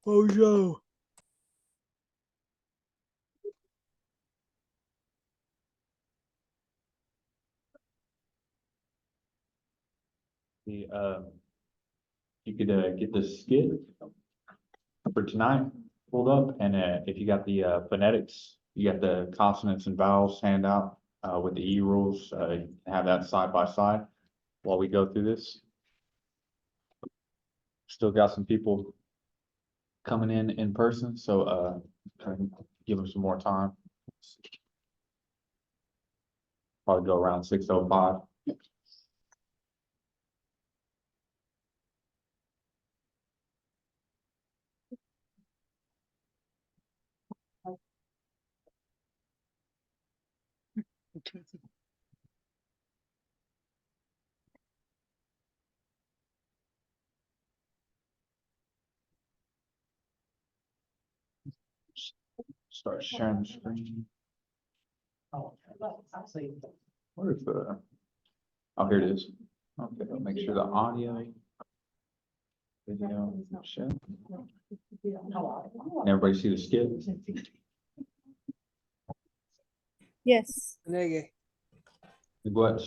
Bojo. The you could get the skit for tonight pulled up, and if you got the phonetics, you got the consonants and vowels handout with the E rules. You can have that side by side while we go through this. Still got some people coming in person, so try to give them some more time. Probably go around 6:05. Start sharing the screen. Where is the? Oh, here it is. Okay, I'll make sure the audio, video, share. Everybody see the skit? Yes. Nege. What?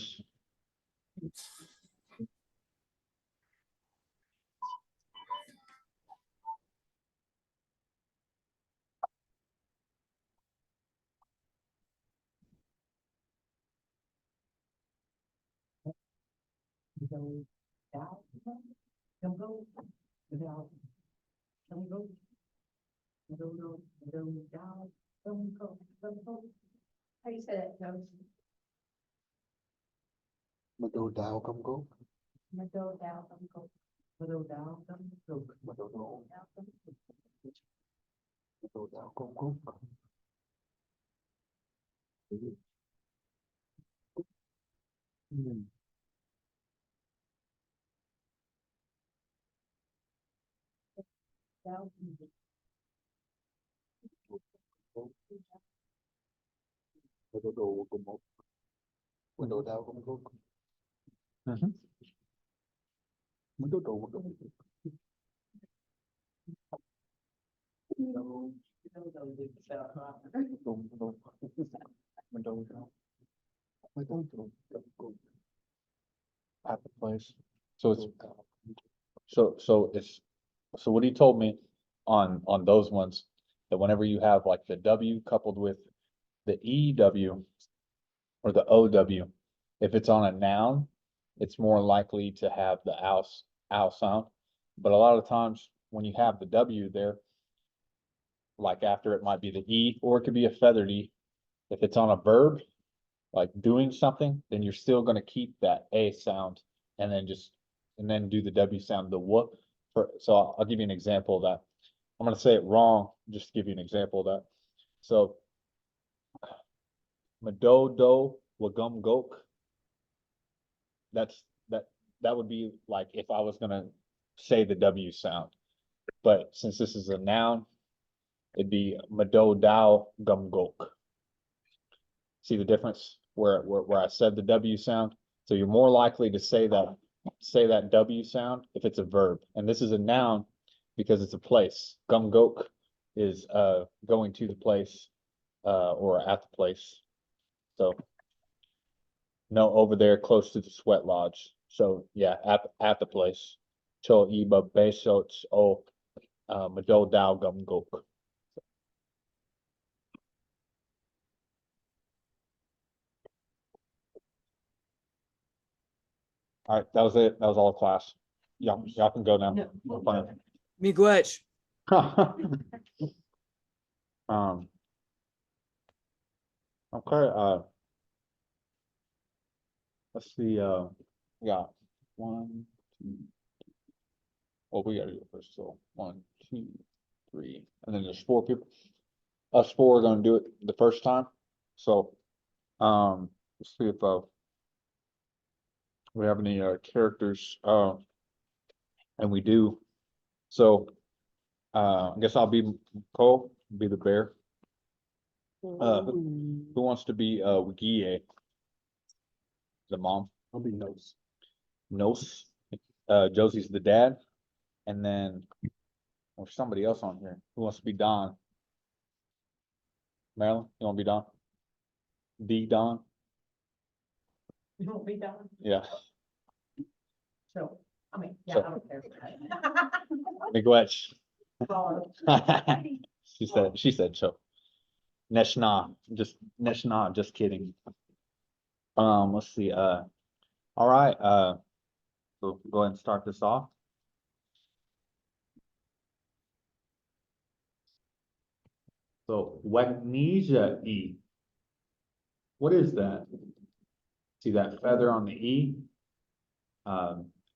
How you say that, Coach? Mà đồ đào công cốt. Mà đồ đào tâm cục. Mà đồ đào tâm cục. Mà đồ đào. Đào tâm cục. Mà đồ đào công cốt. Đào tâm cục. Mà đồ đồ cùng một. Mà đồ đào công cốt. Mà đồ đồ công cốt. At the place. So it's, so what he told me on those ones, that whenever you have like the W coupled with the EW or the OW, if it's on a noun, it's more likely to have the ow sound. But a lot of times when you have the W there, like after it might be the E, or it could be a feathered E. If it's on a verb, like doing something, then you're still gonna keep that A sound and then do the W sound, the W. So I'll give you an example of that. I'm gonna say it wrong, just to give you an example of that. So Madodo Wagum Gok. That would be like if I was gonna say the W sound. But since this is a noun, it'd be Madodao Gum Gok. See the difference where I said the W sound? So you're more likely to say that W sound if it's a verb. And this is a noun because it's a place. Gumgok is going to the place or at the place. So no, over there close to the sweat lodge. So yeah, at the place. Cho iba besots o Mado Dao Gumgok. All right, that was it. That was all the class. Y'all can go now. I'm fine. Miigwech. Okay, let's see, we got 1, 2. Well, we gotta do it first, so 1, 2, 3, and then there's 4 people. Us 4 are gonna do it the first time, so, let's see if, we have any, characters, and we do. So, I guess I'll be Cole, be the bear. Who wants to be, Wigie? The mom? I'll be nose. Nos, Josie's the dad, and then Or somebody else on here. Who wants to be Don? Marilyn, you wanna be Don? The Don? You won't be done, Yeah. so, I mean, yeah, So- I don't care. Miigwech. Well, She said so. Neshna, just kidding. Let's see, all right, so go ahead and start this off. So, Wagnesia E. What is that? See that feather on the E?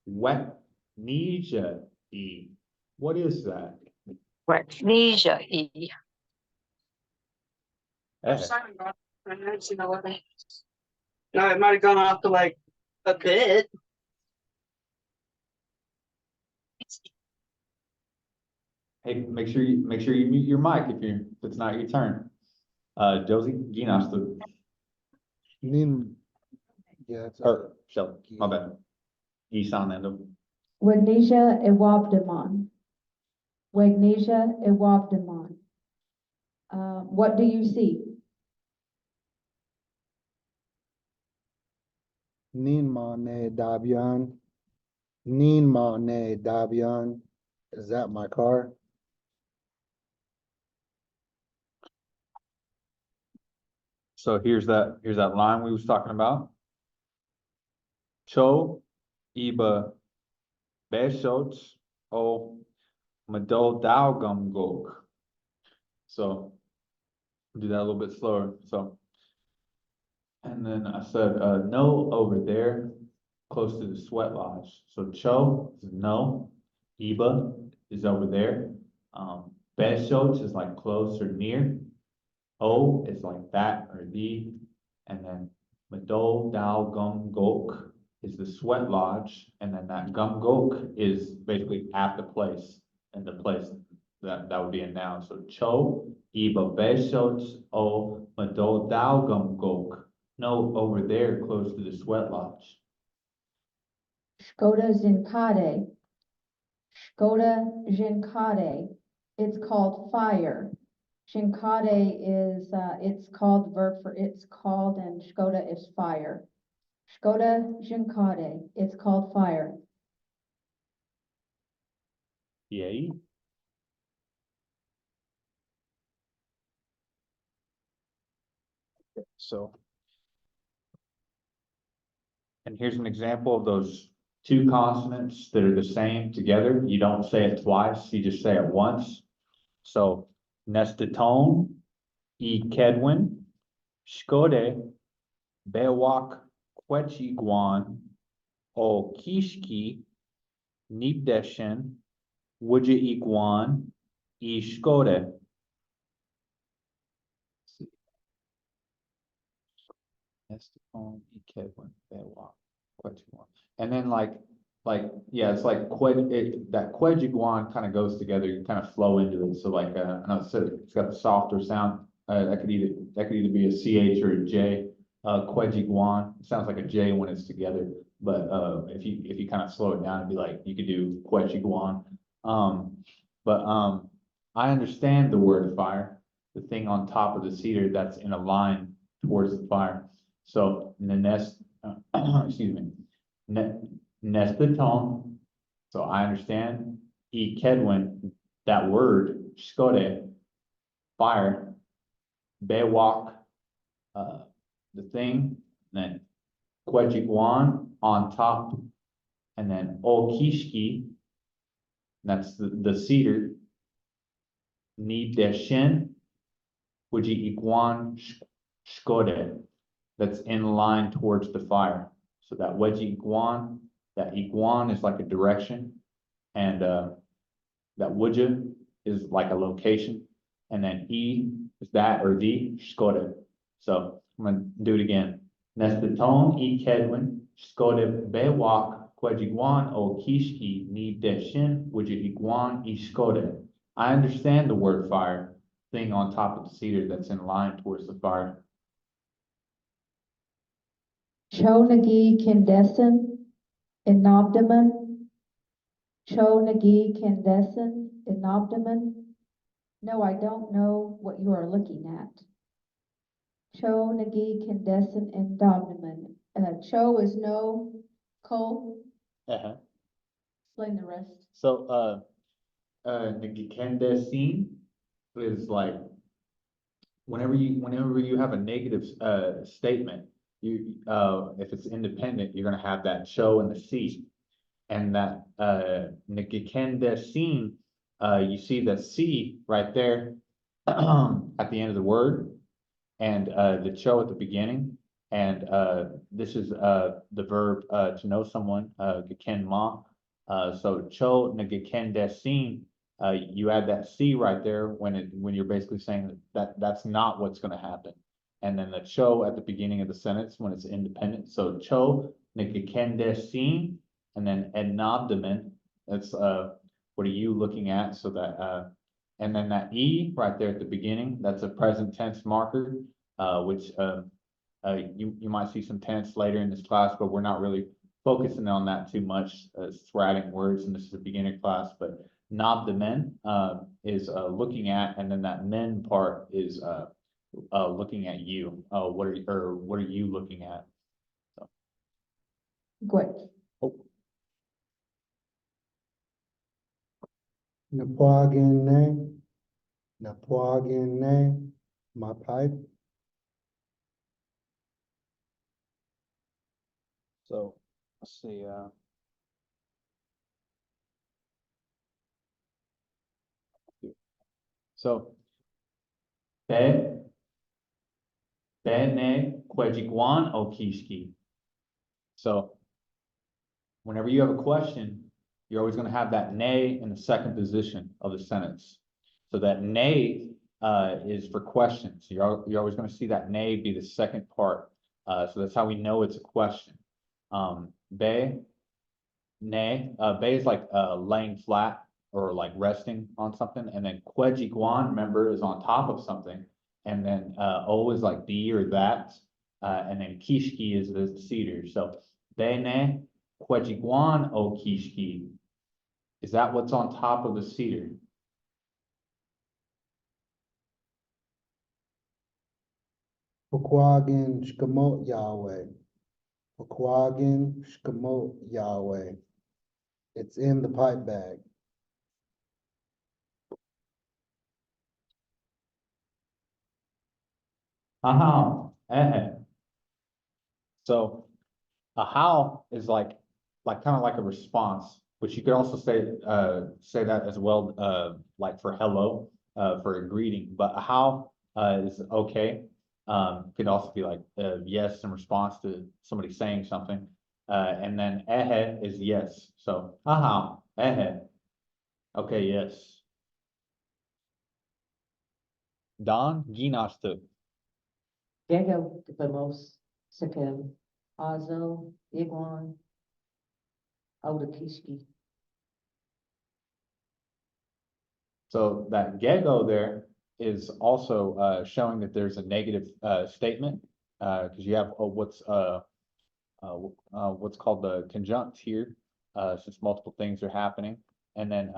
Wagnesia E. What is that? Wagnesia E. Eh, No, it might have gone off to like a bit. Hey, make sure you mute your mic if it's not your turn. Josie, Ginasto, Nin. Yeah, it's or Shelly, my bad. Gisanando. Wagnesia ewabdemon. Wagnesia ewabdemon. What do you see? Nin ma ne Dabian. Nin ma ne Dabian. Is that my car? So here's that line we was talking about. Cho, Iba, Beshots, O, Madol Daugum Gok. So do that a little bit slower, so. And then I said, no over there, close to the sweat lodge. So Cho is no, Iba is over there. Beshots is like close or near. O is like that or the, and then Madol Dao Gum Gok is the sweat lodge, and then that Gum Gok is basically at the place, and the place that would be a noun. So Cho, Iba Beshots, O Madol Dao Gum Gok. No, over there, close to the sweat lodge. Shkoda zinkade. Shkoda zinkade. It's called fire. Zinkade is, it's called verb for it's called, and Shkoda is fire. Shkoda zinkade. It's called fire. Yay. So. And here's an example of those two consonants that are the same together. You don't say it twice, you just say it once. So, Nestatone, E Kedwin, Shkode, Bewak, Kwechiguan, O Kishki, Nipdeshen, Wuja Iguan, E Shkode. Nestatone, E Kedwin, Bewak, Kwechiguan. And then yeah, it's like that Kwejiguan kind of goes together, you kind of flow into it. So like, I know it's got the softer sound. That could either be a CH or a J. Kwejiguan, it sounds like a J when it's together. But if you kind of slow it down, it'd be like, you could do Kwejiguan. I understand the word fire, the thing on top of the cedar that's in a line towards the fire. So in the nest, excuse me, Nestaton, so I understand. E Kedwin, that word, Shkode, fire. Bewak, the thing, then Kwejiguan on top, and then O Kishki, that's the cedar. Ni Deshen, Wuji Iguan Shkode, that's in line towards the fire. So that Wedgie Iguan, that Iguan is like a direction, and that Wuja is like a location, and then E is that or the Shkode. So I'm gonna do it again. Nestaton E Kedwin, Shkode Bewak, Kwejiguan O Kishki, Ni Deshin, Wuja Iguan E Shkode. I understand the word fire, thing on top of the cedar that's in line towards the fire. Chonagi kindesen. Enobdaman. Cho Nagi Candesan Inobdaman. No, I don't know what you are looking at. Cho Nagi Candesan Inobdaman. Cho is no, Cole, Uh-huh. explain the rest. So, Ngikendesin is like, whenever you have a negative, statement, if it's independent, you're gonna have that cho and the C. And that, Ngikendesin, you see the C right there, at the end of the word, and, the cho at the beginning. And, this is, the verb, to know someone, geken ma. So cho ngekendesin, you add that C right there when you're basically saying that that's not what's gonna happen. And then the cho at the beginning of the sentence when it's independent. So cho ngekendesin, and then enabdamen, that's, what are you looking at? So that, and then that E right there at the beginning, that's a present tense marker, which, you might see some tense later in this class, but we're not really focusing on that too much, as we're adding words, and this is a beginner class. But knob the men, is, looking at, and then that men part is, looking at you. What are you looking at? Good. Napwagin ne, my pipe. So, let's see, so, ne kwejiguan okiski. So, whenever you have a question, you're always gonna have that ne in the second position of the sentence. So that ne, is for questions. You're always gonna see that ne be the second part. So that's how we know it's a question. Be, ne, be is like, laying flat or like resting on something. And then kwejiguan, remember, is on top of something. And then, o is like be or that. And then kishki is the cedar. So be ne kwejiguan o kishki. Is that what's on top of the cedar? Pequagin shkamot Yahweh. Pequagin shkamot Yahweh. It's in the pipe bag. Aha, So a how is like kind of like a response, which you could also say that as well, like for hello, for a greeting. But a how, is okay. Could also be like, yes in response to somebody saying something. And then is yes. So aha, okay, yes. Don Ginasta. Gego Dipemos, Sekem, Azo, Iguan, Odakishki. So that gego there is also, showing that there's a negative, statement, because you have, what's called the conjunct here, since multiple things are happening. And then,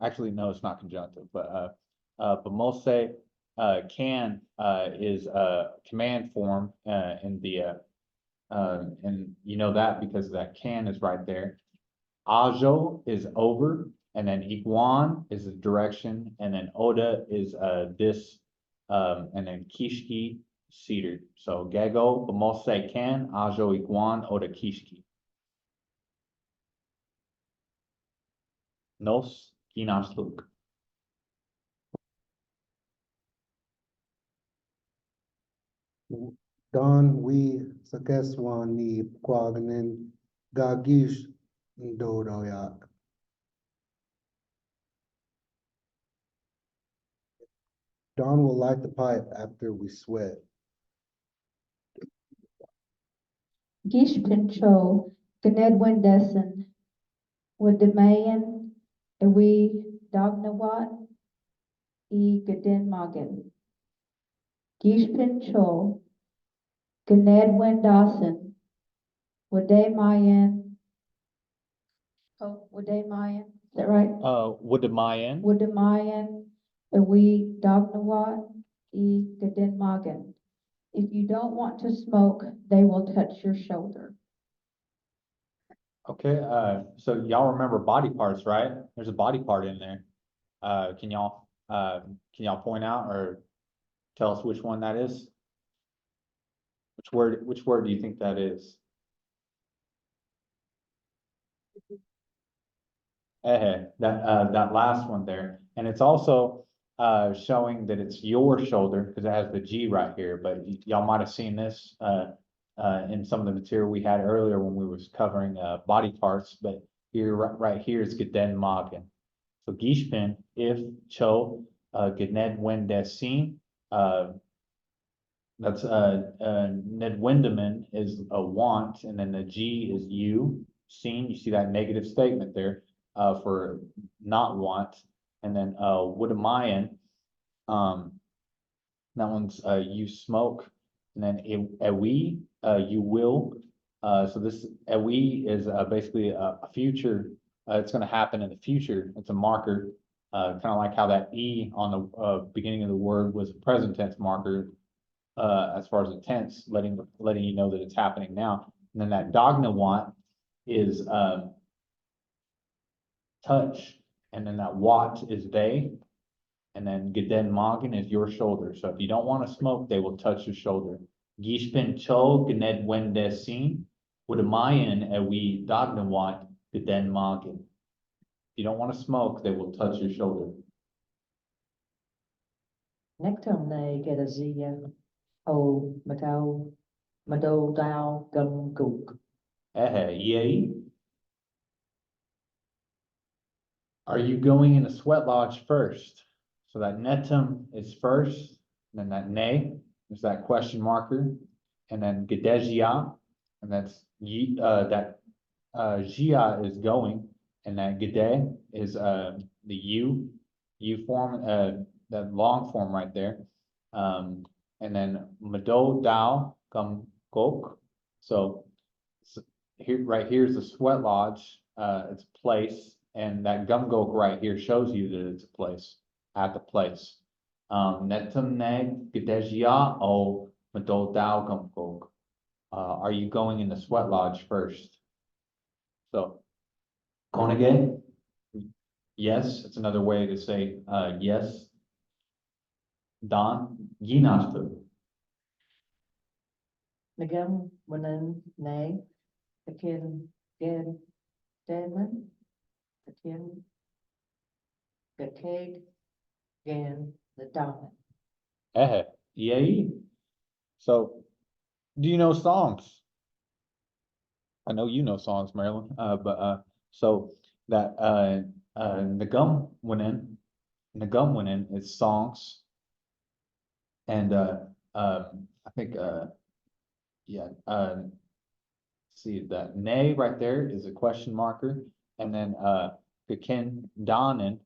actually, no, it's not conjunctive, but mose, can, is, command form, in the, and you know that because that can is right there. Ajo is over, and then iguan is the direction, and then oda is, this, and then kishki, cedar. So gego, bamose can, ajo iguan, oda kishki. Nos ginasluk. Don we sakeswan ni pequagin gagish dodoyak. Don will light the pipe after we sweat. Gish Pincho, Ganed Wendessen, Wademayan, Ewi Dognawat, Gaden Magan. Gish Pincho, Ganed Wendassen, Wade Mayan, Wudemayan, is that right? Woodamayan, Wudemayan, Ewi Dagnawat, E Gadinmagan. If you don't want to smoke, they will touch your shoulder. okay, so y'all remember body parts, right? There's a body part in there. Can y'all point out or tell us which one that is? Which word do you think that is? That last one there, and it's also showing that it's your shoulder because it has the G right here. But y'all might have seen this in some of the material we had earlier when we was covering body parts. But here, right here is Geden Magen. So Gishpin, if Cho, Gened Wendesin, that's Ned Wendeman is a want, and then the G is you. Seen, you see that negative statement there for not want, and then Woodamayan, that one's you smoke, and then Ewi, you will. So this Ewi is basically a future. It's going to happen in the future. It's a marker, kind of like how that E on the beginning of the word was a present tense marker. As far as the tense, letting you know that it's happening now. And then that dogna want is touch, and then that wat is they, and then geden magen is your shoulder. So if you don't want to smoke, they will touch your shoulder. Gishpin cho gned wendesin udamayan ewi dogna want geden magen. If you don't want to smoke, they will touch your shoulder. Nectum ne gedazia, o Mado Dao Gum Gook. Yay. Are you going in a sweat lodge first? So that netum is first, and then that ne is that question marker, and then gedejia, and that's that jia is going, and that gede is the u form, that long form right there. And then mado dao gum gok. So here, right here is the sweat lodge. It's a place, and that gum gok right here shows you that it's a place, at the place. Netum neg gedejia o mado dao gum gok. Are you going in the sweat lodge first? So, konage, yes, it's another way to say yes. Don, yinastu. Nagam Wanan Ne, Akin Gen Denman, Akin Gakeg Gan the Daman. Yay. So, do you know songs? I know you know songs, Marilyn. So that Nagum went in is songs, and I think yeah, see that nay right there is a question marker, and then Kaken Donin,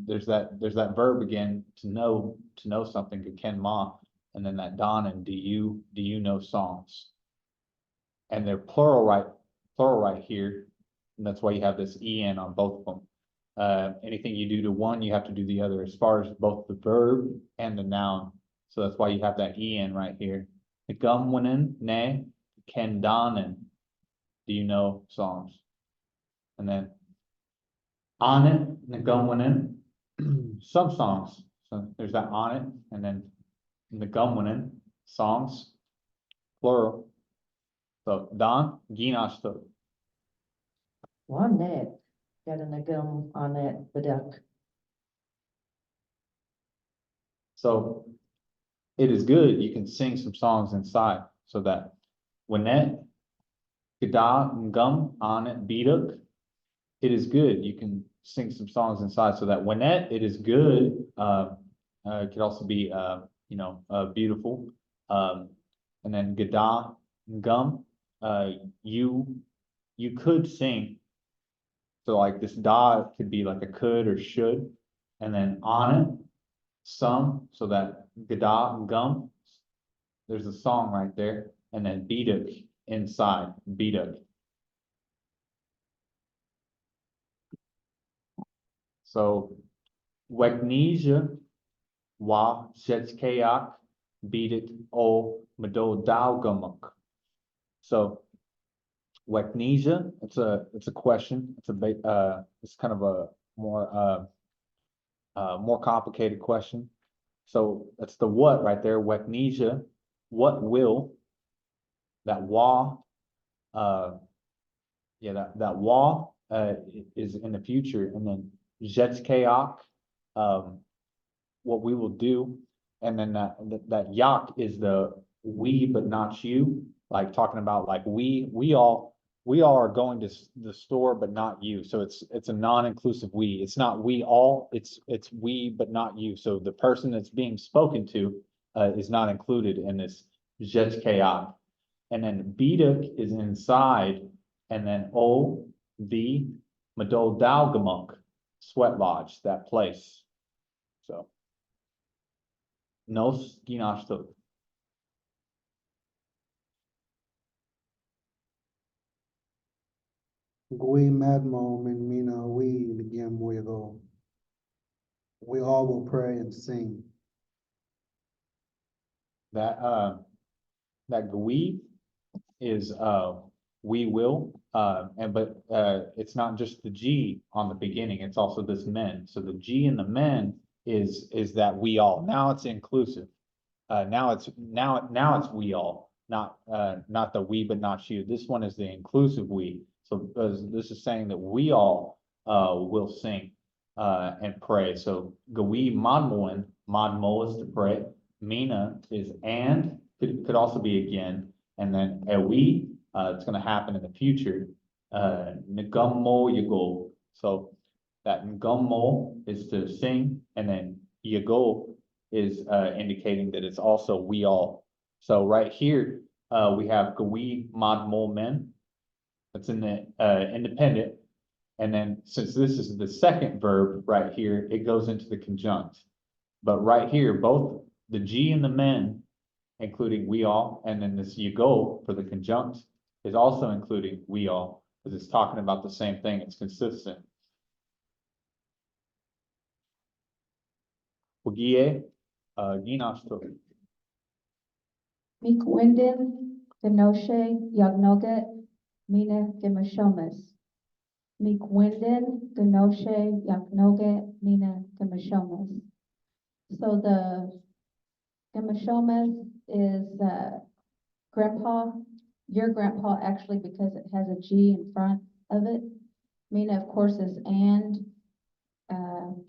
there's that verb again, to know something, Kaken Ma, and then that Donin, do you know songs? And they're plural right here, and that's why you have this en on both of them. Anything you do to one, you have to do the other, as far as both the verb and the noun. So that's why you have that en right here. Gumwinen, ne, kendanen. Do you know songs? And then on it, Nagumwinen, some songs. So there's that on it, and then Nagumwinen, songs, plural. So Don, Ginasto. One net, got a Nagum on that Badak. So it is good. You can sing some songs inside, so that when that Gada and Gum on it Biduk, it is good. You can sing some songs inside, so that when that it is good, it could also be beautiful. And then Gada and Gum, you could sing. So like this da could be like a could or should, and then on it, some, so that Gada and Gum, there's a song right there, and then Biduk inside, Biduk. So, Wegnesia, wa Shetskayak, beat it o Madodalgamuk. So, Wegnesia, it's a question, it's kind of a more complicated question. So that's the what right there, Wegnesia, what will, that wa, that wa, is in the future, and then Jetskayak, what we will do, and then that yak is the we but not you, like talking about like we all are going to the store but not you, so it's a non-inclusive we, it's not we all, it's we but not you, so the person that's being spoken to is not included in this Jetskayak. And then Biduk is inside, and then O, the Madol Dalgamuk, sweat lodge, that place. So. Nos ginashtuk. Gui madmo min mina we begin moyago. We all will pray and sing. That Gui is we will, but it's not just the G on the beginning, it's also this men. So the G in the men is that we all. Now it's inclusive. Now it's we all, not the we but not you. This one is the inclusive we. So this is saying that we all will sing and pray. So Gui Madmoin, Madmo is to pray. Mina is and, could also be again, and then Ewi, it's going to happen in the future. Ngummo Yago. So that Ngummo is to sing, and then Yago is indicating that it's also we all. So right here, we have Gui Madmo Men. That's in the independent. And then since this is the second verb right here, it goes into the conjunct. But right here, both the G and the men, including we all, and then this you go for the conjunct is also including we all, because it's talking about the same thing. It's consistent. Wagie, Ginashto. Mikwindin, Genoshe, Yagnoget, Mina Gemashomas. Mikwindin, Genoshe, Yagnoget, Mina Gemashomas. So the Gemashomas is grandpa, your grandpa actually, because it has a G in front of it. Mina, of course, is and.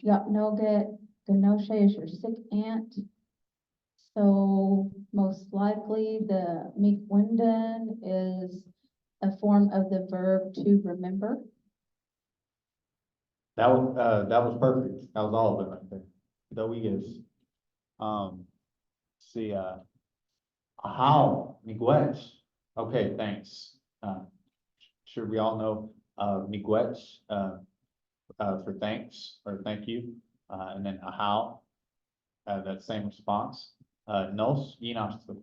Yagnoget, Genoshe is your sick aunt. So most likely the Mikwindin is a form of the verb to remember. That was perfect. That was all of it right there. That we is. See, how Miigwech. Okay, thanks. Sure we all know Miigwech for thanks or thank you. And then how that same response. Nos Yinastu.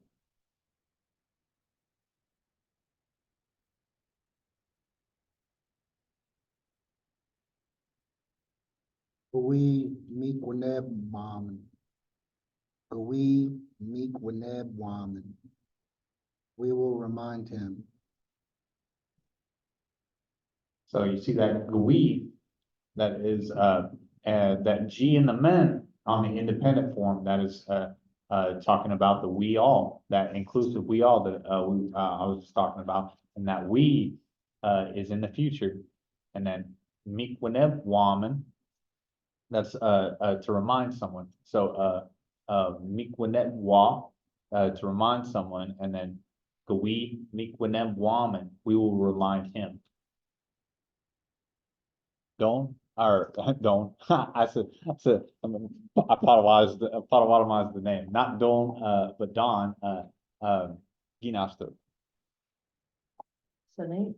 Gui Mikwineb Waman. Gui Mikwineb Waman. We will remind him. So you see that Gui, that is that G in the men on the independent form, that is talking about the we all, that inclusive we all that I was just talking about, and that we is in the future. And then Mikwineb Waman, that's to remind someone. So Mikwineb Wa to remind someone, and then Gui Mikwineb Waman, we will remind him. Don't, or don't, I Potawatomize the name, not Don, but Don, Ginasto. Sonique.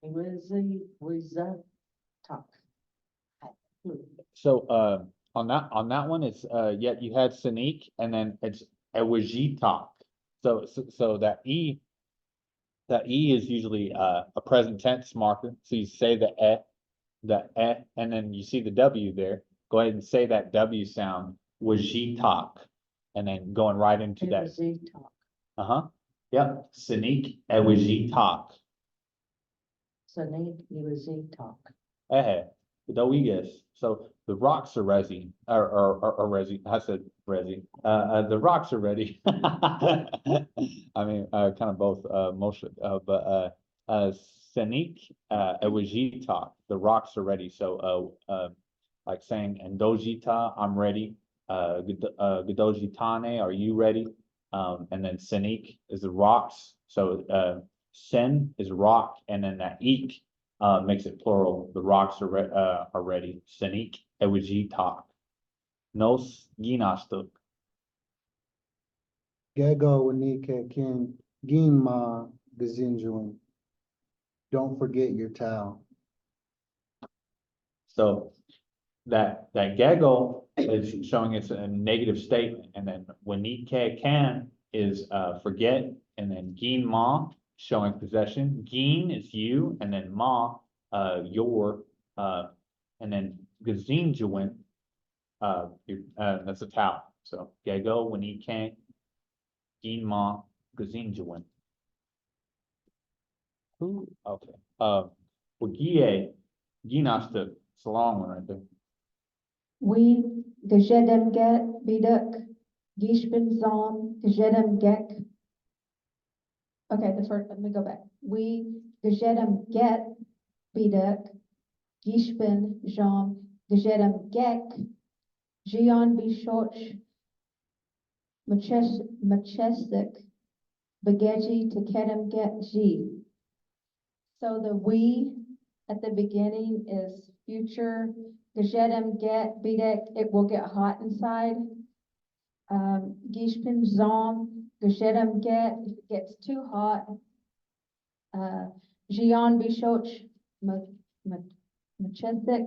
Was talk. So, on that one, it's, yet you had Sonique, and then it's Ewajitak. So that E is usually, a present tense marker, so you say the the and then you see the W there, go ahead and say that W sound, Wajitak. And then going right into It that, was Z talk. yep, Sneak Wajitak. Sneak, it was Z talk. Doigas. So the rocks are ready, or resi, I said resi, the rocks are ready. I mean, kind of both, mostly, Senik, Ewajitak, the rocks are ready, so, like saying, Endojita, I'm ready, Gadojitane, are you ready? And then Senik is the rocks, so, Sen is rock, and then that eek, makes it plural, the rocks are ready, Senik, Ewajitak. Nos ginastuk. Gego Wanike Kin, Ginma Gazinjuan. Don't forget your towel. So that gaggle is showing it's a negative statement, and then wanike can is forget, and then gin ma showing possession. Gin is you, and then ma your, and then gazinjuan that's a towel. So gago wanike gin ma gazinjuan. Who? Okay. Wagie ginasta. It's a long one right there. We gejedem get biduk, gishbin zom, gejedem gek. Okay, the first, let me go back. We gejedem get biduk, gishbin zom, gejedem gek, Gian bishoch, machestic, begeji to kedem get G. So the we at the beginning is future. Gejedem get bidek, it will get hot inside. Gishpin zom, gejedem get, if it gets too hot. Gian bishoch, machestic,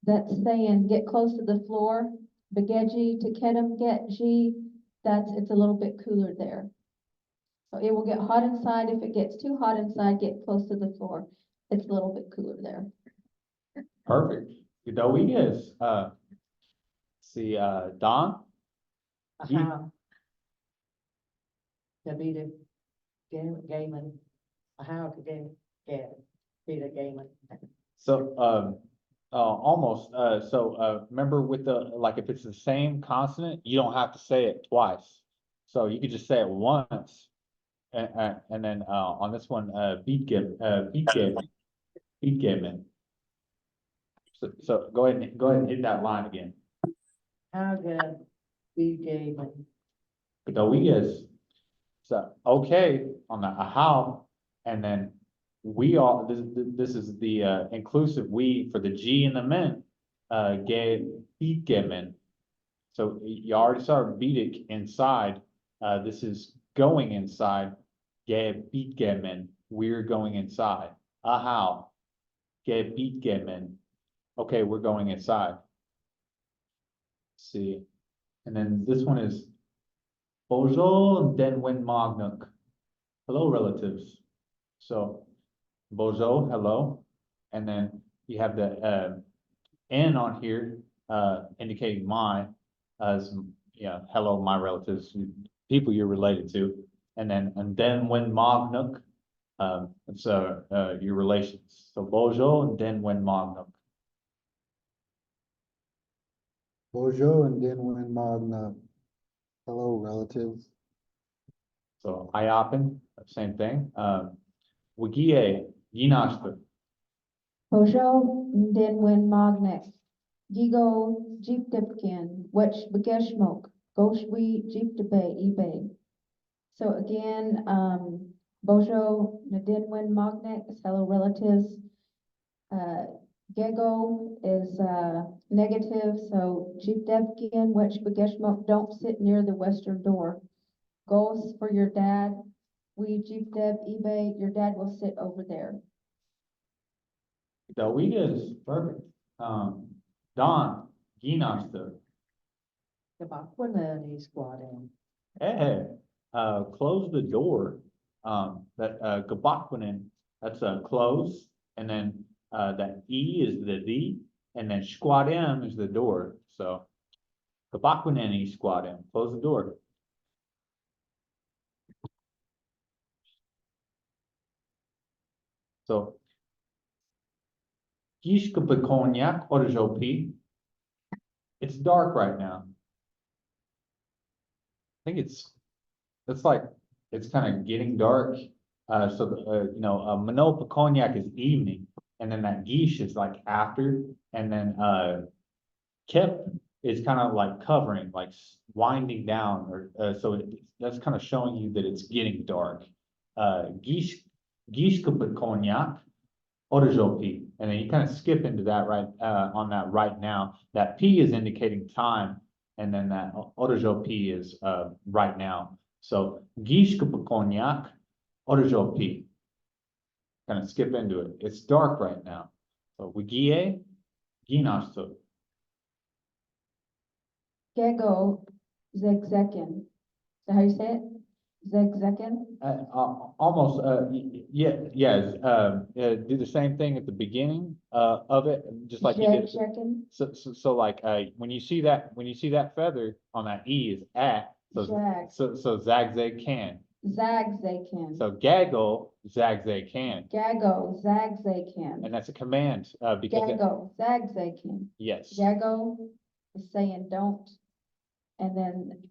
that's saying get close to the floor. Begeji to kedem get G, that's, it's a little bit cooler there. So it will get hot inside. If it gets too hot inside, get close to the floor. It's a little bit cooler there. Perfect. Doigas. See, Don? Ye- Aha. Davida, Gaiman, aha, Davida Gaiman. So, almost, remember with the, like, if it's the same consonant, you don't have to say it twice. So you could just say it once. And then, on this one, beat game. So go ahead and hit that line again. How good, be Gaiman. Doigas. So, okay, on the how, and then we all, this is the, inclusive we for the G and the men, beatgemen. So you already saw beatik inside, this is going inside, beatgemen, we're going inside. How, beatgemen, okay, we're going inside. See, and then this one is Bojo den wen magnuk. Hello, relatives. So, Bojo, hello. And then you have the N on here, indicating my, as, yeah, hello, my relatives, people you're related to. And then when magnuk, it's your relations. So Bojo and then when magnuk. Bojo and Dinwin Magna. Hello, relatives. So Iapen, same thing. Wigie, Yinashta. Bojo, den win magnek. Gigo, jeep dipkin, wech begeshmok, goshwi, jeep debe, ebay. So again, Bojo, den win magnek is hello relatives. Gego is, negative, so jeep dipkin, wech begeshmok, don't sit near the western door. Goals for your dad, we jeep deb, eBay, your dad will sit over there. Dawigas, perfect. Don, Yinashta. The Bakwana squad in. Hey, close the door. That, Gabakwinen, that's close, and then, that E is the, and then squad M is the door, so. Kabakuneni squad M, close the door. So. Gishka Konyak Orjopi. It's dark right now. I think it's like, it's kind of getting dark. So, Manopa Cognac is evening, and then that Gish is like after, and then, Kip is kind of like covering, like winding down, or, that's kind of showing you that it's getting dark. Gish Cognac, Otojopi, and then you kind of skip into that right, on that right now. That P is indicating time, and then that Otojopi is, right now. So, Gish Cognac, Otojopi. Kind of skip into it. It's dark right now. So, Wigie, Ginasto. Gego Zegzekin. Is that how you say it? Zegzekin? Almost, do the same thing at the beginning, of it, just like you did. Zegzekin? So like, when you see that feather on that E is at, Jag. so zagzag can. Zagzekin. So gaggle, zagzag can, Gago Zagzekin. and that's a command, because, Gago Zagzekin. yes, Gago is saying don't, and then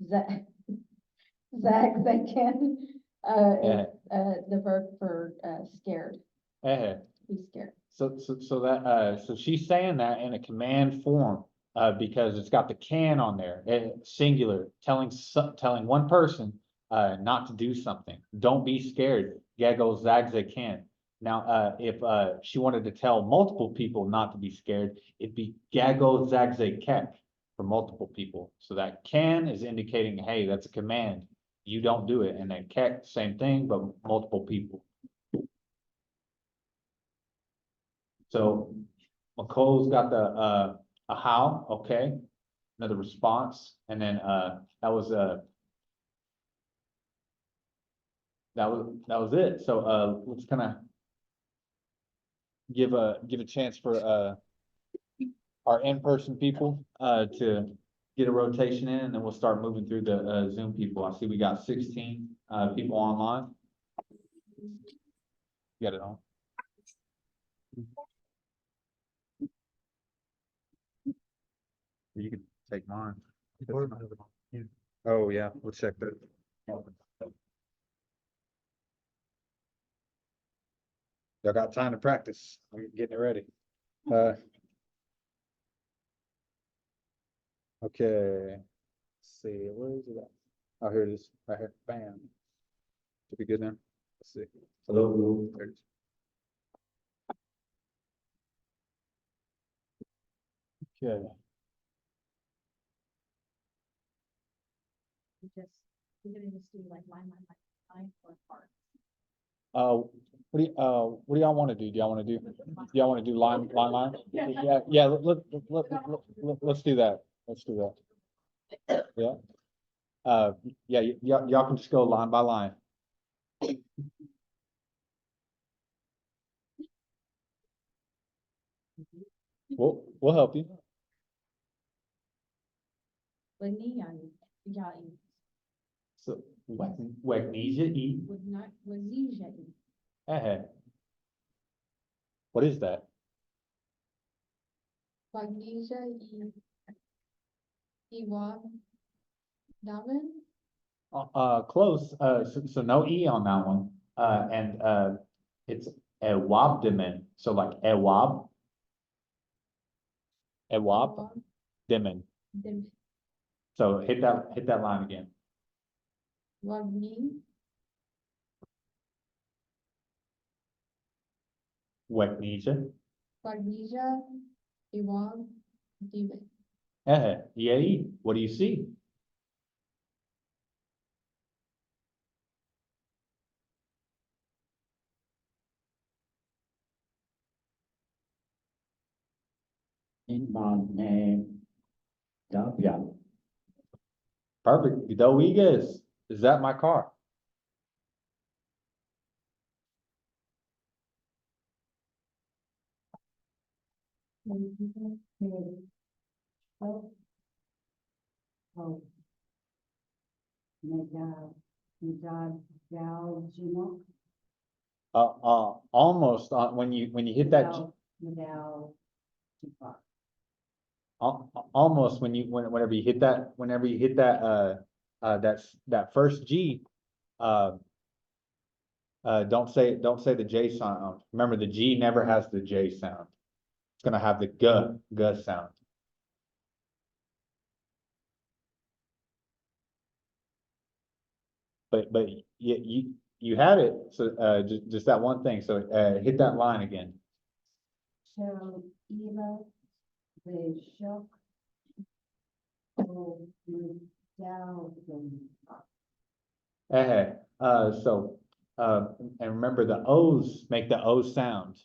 Zagzekin, Yeah. the verb for, scared, eh. be scared. So she's saying that in a command form, because it's got the can on there, singular, telling one person, not to do something. Don't be scared. Gago zagzag can. Now, if, she wanted to tell multiple people not to be scared, it'd be gago zagzag kek for multiple people. So that can is indicating, hey, that's a command. You don't do it. And then kek, same thing, but multiple people. So McColl's got the, a how, okay, another response, and then, that was it. So, let's kind of give a chance for, our in-person people, to get a rotation in, and then we'll start moving through the, Zoom people. I see we got 16, people online. Got it on. You can take mine. Oh, yeah, we'll check that. Y'all got time to practice. I'm getting it ready. Okay. Let's see, where is it at? Oh, here it is, right here. Bam. Should be good now. Let's see. Hello. There it is. Okay. We're gonna just do like line or part. What do y'all want to do? Do y'all want to do line? Yeah, let's do that. Let's do that. Yeah. Y'all can just go line by line. We'll help you. So, Wagnesia E. What is that? Magnesia, Iwan, Davin. Close, so no E on that one, and, it's Ewabdimin, so like Ewab, Dimin, Dim, so hit that line again. Wagni, Wagnesia, Magnesia, Iwan, Divin. yeah, what do you see? In my name. Yeah. Perfect, Doigas, is that my car? Oh. Oh. Medal, Gino. Almost, when you hit that, Medal. almost whenever you hit that, that first G, don't say the J sound. Remember, the G never has the J sound. It's gonna have the G sound. But you have it, so, just that one thing, so, hit that line again. So, Eva, the shock. Oh, Medal. So, and remember the O's make the O sound.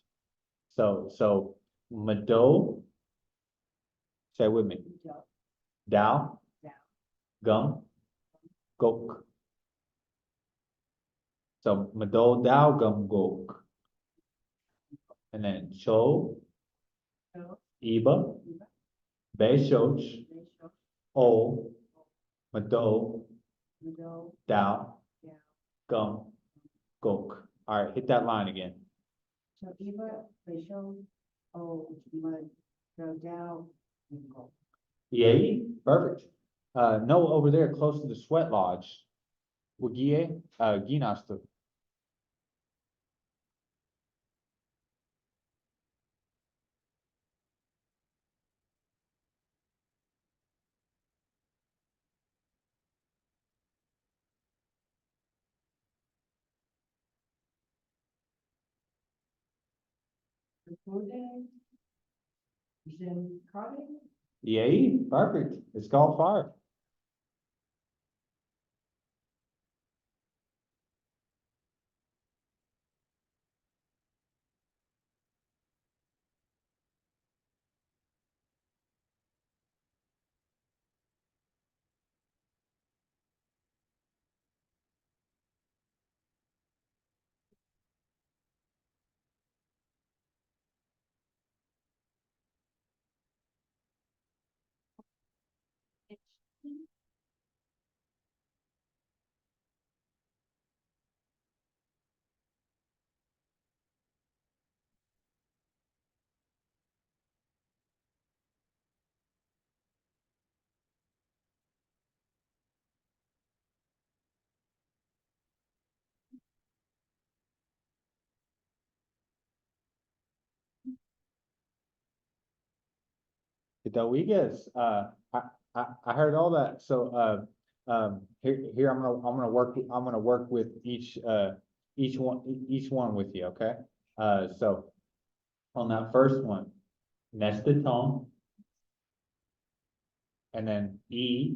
So, Mado, say it with me, Dao, Gum, Gok. So, Mado, Dao, Gum, Gok. And then Cho, Iba, Beishoch, O, Mado, Dao, Gum, Gok. All right, hit that line again. So Eva, Rachel, oh, Medal. Yay, perfect. No, over there, close to the sweat lodge. Wugie, Ginastu. Yay, perfect. It's called fire. Hidalgues, I heard all that, so, here, I'm gonna work with each one with you, okay? So, on that first one, nested tone. And then E.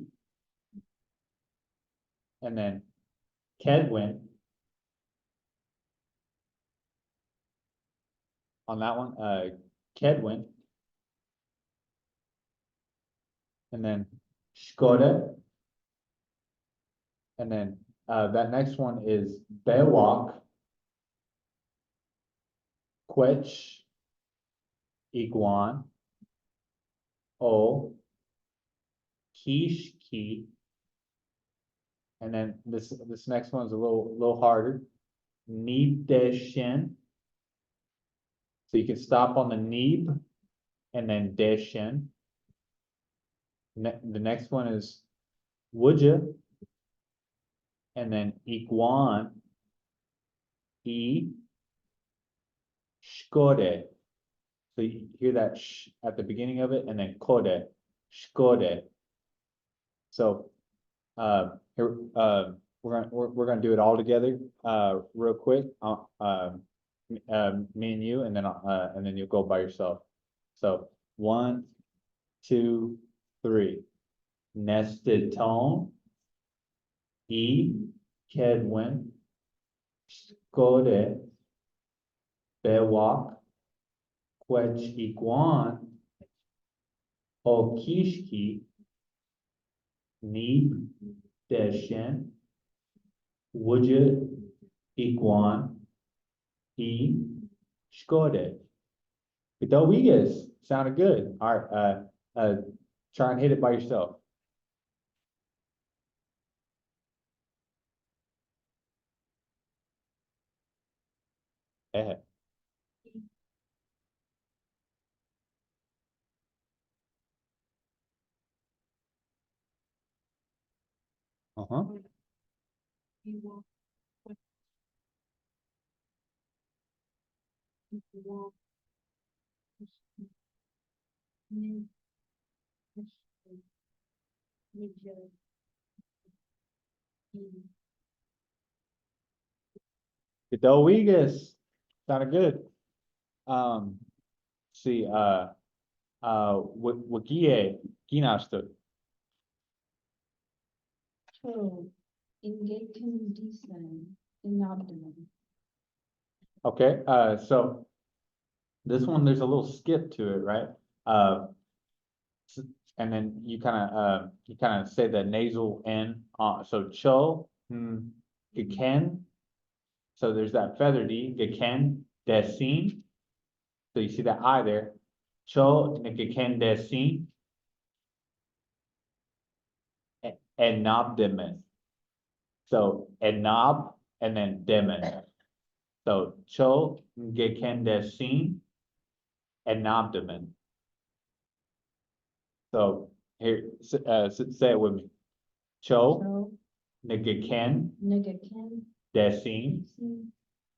And then Kedwin. On that one, Kedwin. And then Skoda. And then, that next one is Bewak. Quech. Iguan. O. Kishki. And then this next one's a little harder. Nibdeshin. So you can stop on the Nib and then Deshin. The next one is Wujja. And then Iguan. E. Shkode. So you hear that sh at the beginning of it, and then kode, shkode. So, here, we're gonna do it all together, real quick. Me and you, and then you'll go by yourself. So 1, 2, 3. Nested tone. E. Kedwin. Skode. Bewak. Quech Iguan. Okishki. Nib Deshin. Wujud Iguan. E. Shkode. Dowigas, sounded good. All right, try and hit it by yourself. Eh. Uh-huh. Dowigas, sounded good. See, Wakie, Ginasta. So, Ingekin Disen, Inabdomen. Okay, so this one, there's a little skip to it, right? And then you kind of say the nasal N, so cho, geken. So there's that feather D, geken, desin. So you see that I there. Cho, geken, desin. And knob demen. So knob and then demen. So cho, geken, desin. And knob demen. So here, say it with me. Cho, So, Niggaken, Nigakin, Desin, Disen,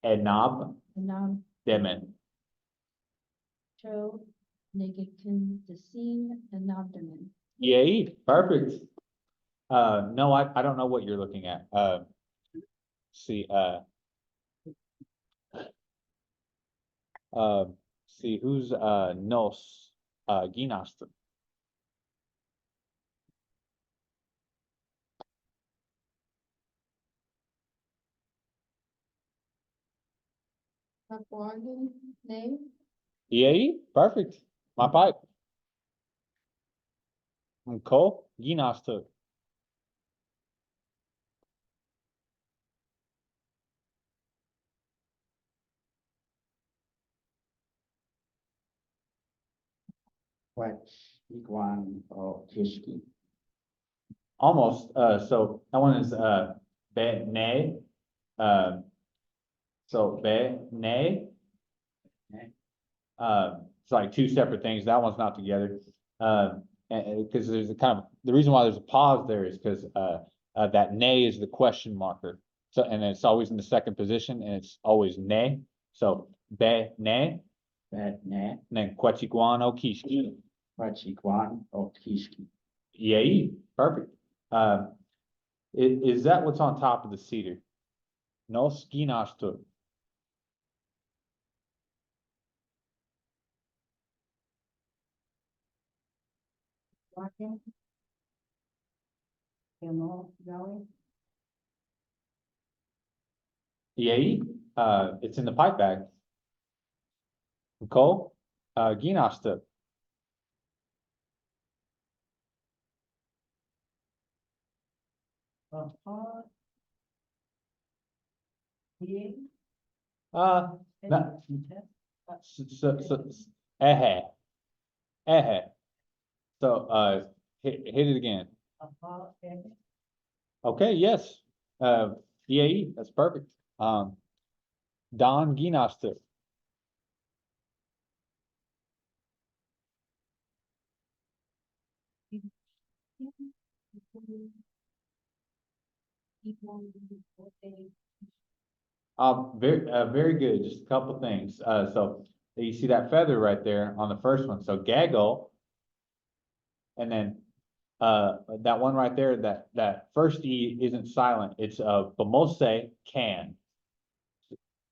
Enab, Inab, Demen. Cho, Nigakin Disen, Inabdomen. Yay, perfect. No, I don't know what you're looking at. See, see who's, nos, Ginasta. Papuagan, name, Yay, perfect. My pipe. Cole, Ginasta. Quach, Iguan, or Kishki. Almost, so that one is, be, ne, so be, ne. It's like two separate things. That one's not together. And because there's a kind of, the reason why there's a pause there is because, that nay is the question marker. So, and it's always in the second position and it's always nay. So, be, nay, Bet ne, and then quechiguano kishki. Quach, Iguan, or Kishki. Yay, perfect. Is that what's on top of the cedar? No skinastu. Walking. Gilmore, Zoe. Yay, it's in the pipe bag. Nicole, ginastu. He. No, so, eh. So, hit it again. Okay, yes. EAE, that's perfect. Don Ginoster. Very good. Just a couple things. So you see that feather right there on the first one. So gaggle. And then, that one right there, that first E isn't silent. It's, bamose can.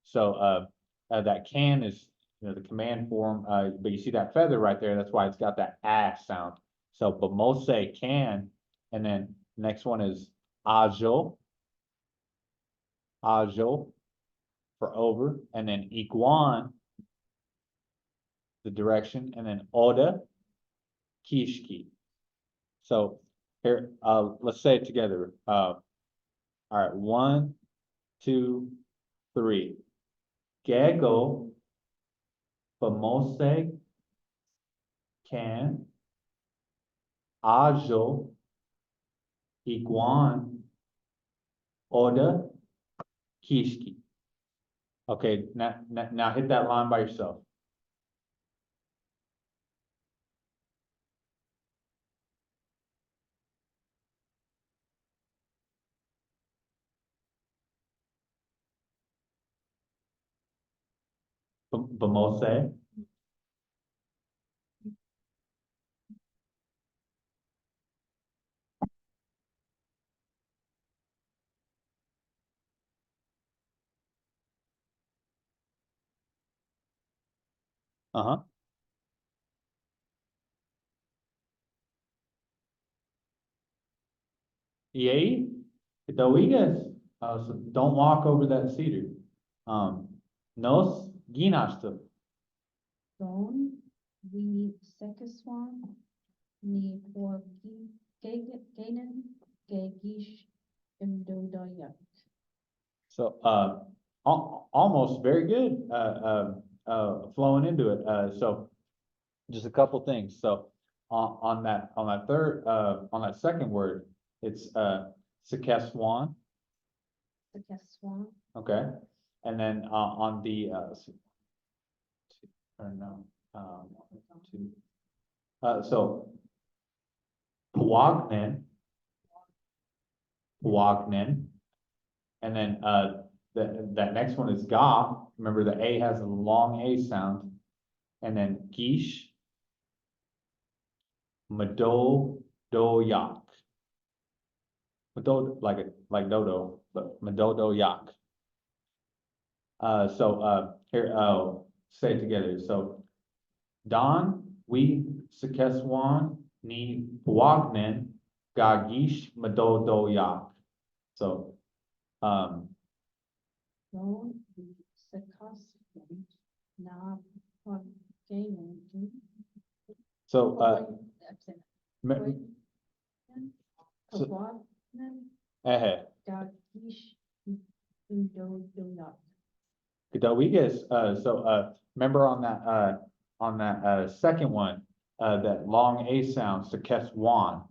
So, that can is, the command form, but you see that feather right there. That's why it's got that ass sound. So bamose can, and then next one is ajo. Ajo for over, and then iguan, the direction, and then oda, kishki. So here, let's say it together. All right, 1, 2, 3. Gego, bamose, can, ajo, iguan, oda, kishki. Okay, now hit that line by yourself. Bamose. Uh-huh. Yay, Doigas, so don't walk over that cedar. Nos ginashtu. Don, we sekeswan, ni porgi, gainen, gegish, imdodoyak. So, almost very good, flowing into it. So just a couple things. So on that third, on that second word, it's, Sekeswan, Sekeswan, okay? And then, on the, or no, two. So Puwagnen, and then, that next one is Ga. Remember, the A has a long A sound. And then Gish, Madodoyak. Madod, like dodo, but Madodoyak. Here, say it together. So Don, we, Sekeswan, ni Puwagnen, Gagish, Madodoyak. So, Don, we sekeswan, na porgainen. so, me- so- Kawagnen, gagish, imdodoyak. Gdawigas, remember on that second one, that long A sound, Sekeswan.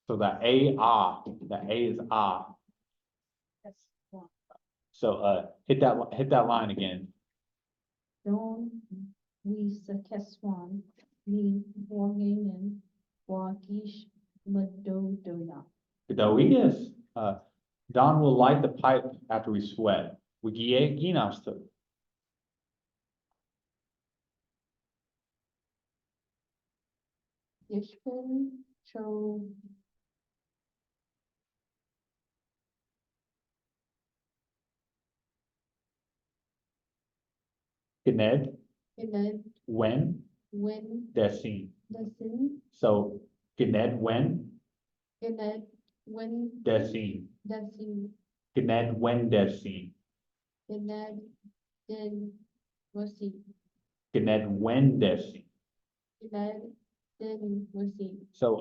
So that A, that A is ah. Sekeswan. So, hit that line again. Don, we sekeswan, ni porgainen, gagish, imdodoyak. Gdawigas, Don will light the pipe after we sweat. Wigie ginashtu. Yishpin, cho, Gned, Gned, when, Win, desin. Desin, So, Gned when, Gned, Win, desin. Desin, Gned when desin. Gned, Din, Wasi, Gned when desin. Gned, Din, Wasi. So,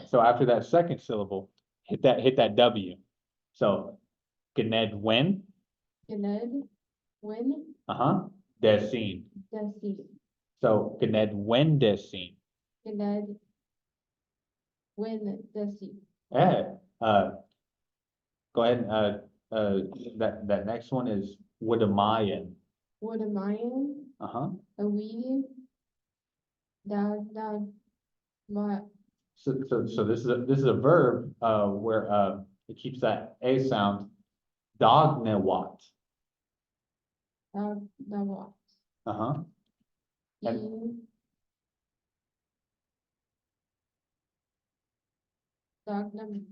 so after that second syllable, hit that W. So, Gned when, Gned, Win, desin. Desi, So, Gned when desin. Gned, Win, Desi. Go ahead, that next one is Woodamayan. Woodamayan, Awi, da, ma, So this is a verb, where, it keeps that A sound, dognewat. da, what? And- In. Dagnam,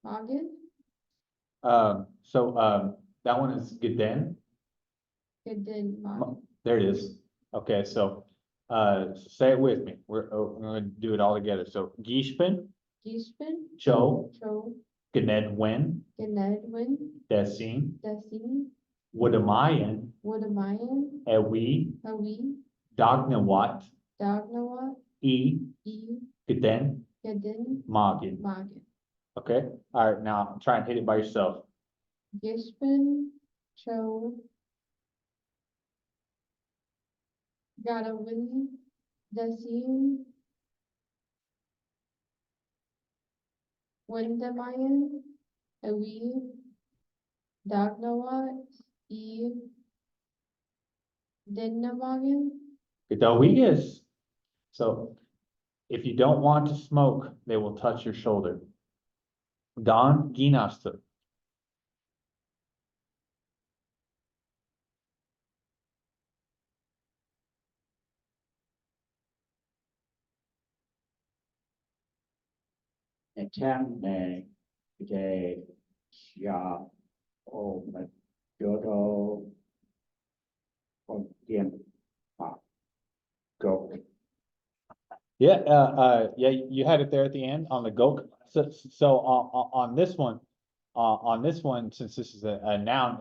Hagen, That one is Geden. Geden, Magen. There it is. Okay, so, say it with me. We're gonna do it all together. So, Gishpin, Gishpin, Cho, Cho, Gned Wen, Gnedwin, Desin, Desin, Woodamayan, Woodamayan, Ewi, Hawi, Dognewat, Dagnawa, E, E, Geden, Geden, Magen. Magen. Okay, all right, now try and hit it by yourself. Gishpin, Cho, Gadawin, Dasim. Windamayan. Awi. Dagnawat. E. Dinnamagan. Gdowigas. So if you don't want to smoke, they will touch your shoulder. Don Ginasta. Netem ne de ya o Madodo o Gim Go. Yeah, yeah, you had it there at the end on the goat. So on this one, since this is a noun,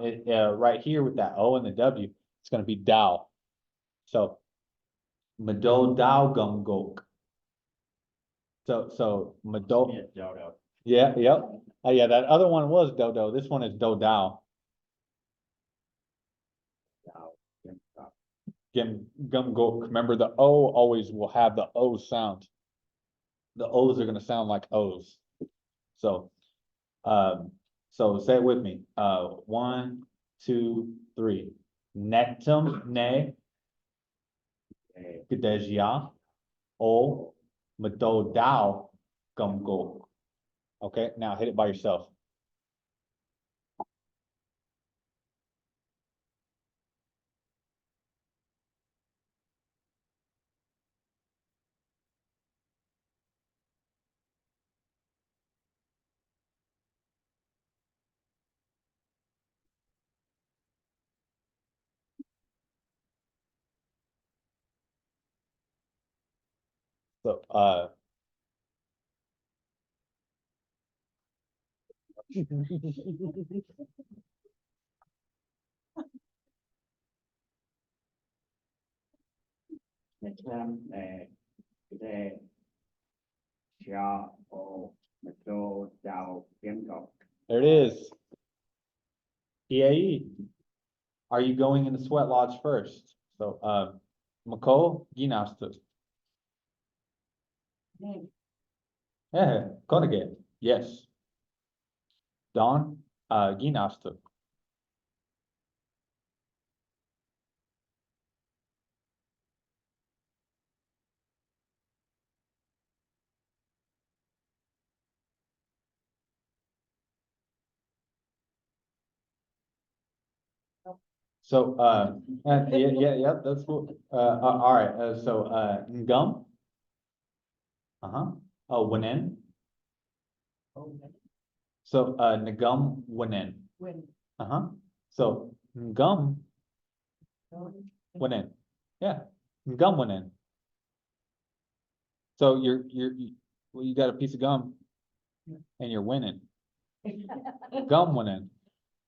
right here with that O and the W, it's gonna be Dow. So, Mado Dow Gum Gok. So, Mado, Yeah, Dodo. yeah, yep. Yeah, that other one was Dodo. This one is Do Dow. Dow, Gim Go. Gum Gok. Remember, the O always will have the O sound. The O's are gonna sound like O's. So, so say it with me. 1, 2, 3. Netum ne Eh, gdejia o mado dao gum go. Okay, now hit it by yourself. So, Netem ne de ya o Mado Dow Gim Go. there it is. EAE. Are you going in the sweat lodge first? So, Mako Ginasta. Yeah, Konage. Yes. Don, Ginasta. So, yeah, that's cool. All right, so, Ngum. Uh-huh. Oh, Winen. So, Ngum Winen. When, Uh-huh. So, Ngum Winen. Yeah, Ngum Winen. So well, you got a piece of gum and you're winning. Gum winning.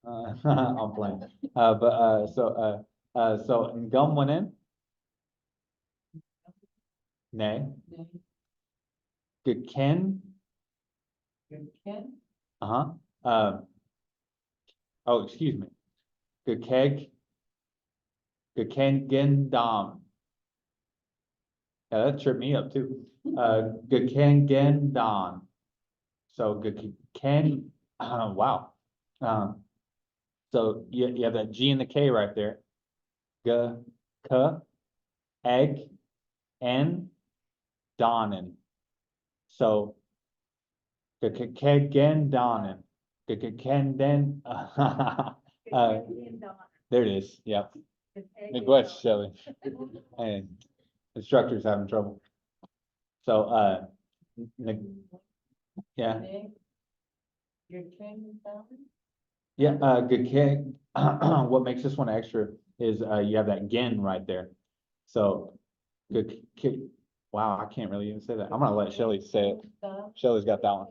I'm playing. So Ngum Winen. Nay. Gken. Uh-huh. Oh, excuse me. Gekeg. Geken Dam. Yeah, that tripped me up too. Geken Don. So Geken, wow. So you have that G and the K right there. G, K, egg, N, Donin. So Geken Donin. Geken there it is. Yep. Midwest, Shelley. And instructor's having trouble. So, yeah. Yeah, Gekeg, what makes this one extra is, you have that gen right there. So, Gekeg, wow, I can't really even say that. I'm gonna let Shelley say it. Shelley's got that one.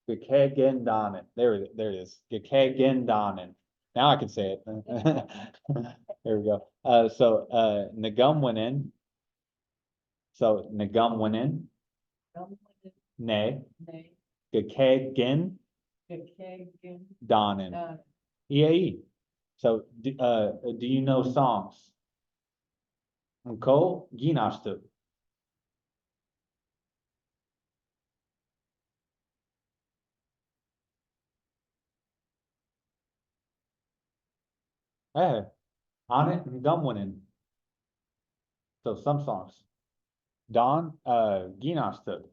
Gekegen Donin. There it is. Gekegen Donin. Now I can say it. There we go. So, Nagum went in. So, Nagum went in. Nay. Gekegen Donin. EAE. So, do you know songs? Mko ginashtu. Anet Ngumwinin. So some songs. Don, ginashtu.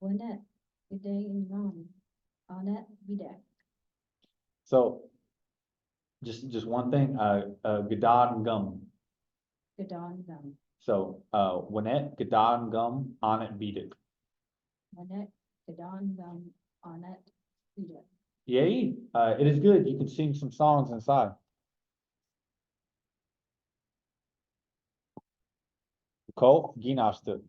Lynette, G'day and Ron, Annette, Vidak. So just one thing, Gadad Ngum. Gadon Gum, So, Winnett, Gadad Ngum, Anet Bidik. Lynette, Gadon Gum, Annette, Vidak. Yay, it is good. You can sing some songs inside. Cole, ginashtu.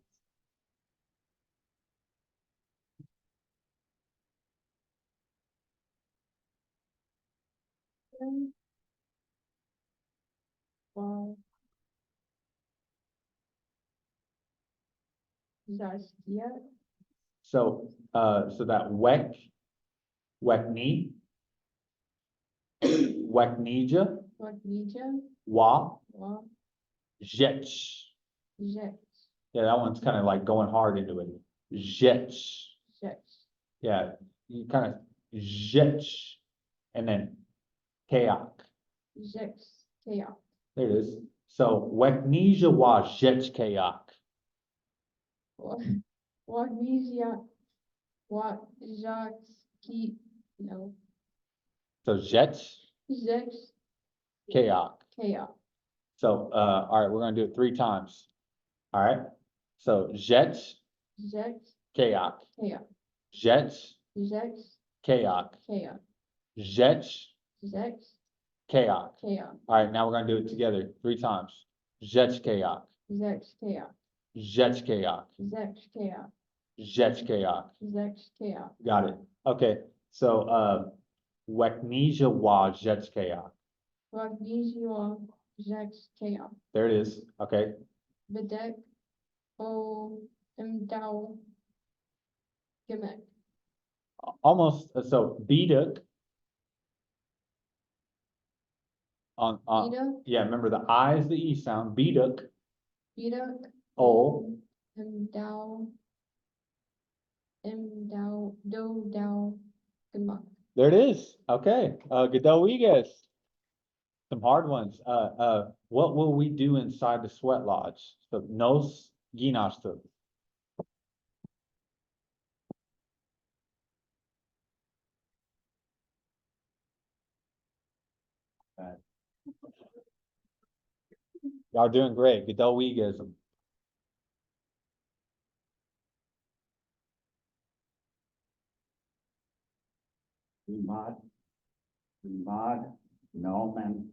Wow. Zaskia, So, so that Wekni, Weknija, Wadija, Wa, Wa, Jetch. Jet, Yeah, that one's kind of like going hard into it. Jetch. Jet, Yeah, you kind of Jetch. And then Kayak. Jet, Kayak, There it is. So Weknija wa Jetch Kayak. Wadija, Wadzaki, no, So Jetch Jet, Kayak. Kayak, So, all right, we're gonna do it 3 times. All right. So Jetch Jet, Kayak. Kayak, Jetch Jet, Kayak. Kayak, Jetch Jet, Kayak. Kayak, All right, now we're gonna do it together 3 times. Jetch Kayak. Jet, Kayak, Jetch Kayak. Jet, Kayak, Jetch Kayak. Jet, Kayak, Got it. Okay, so, Weknija wa Jetch Kayak. Wadija, Jet, Kayak, There it is. Okay, Bedek, O, Mdow, Gimek, almost, so Biduk. On, Ida, yeah, remember the I is the E sound, Biduk, Bida, O, Mdow, Dow, Gimek. there it is. Okay, Godowigues. Some hard ones. What will we do inside the sweat lodge? So nos ginastu. Y'all doing great. Godowigues. Imad, Norman.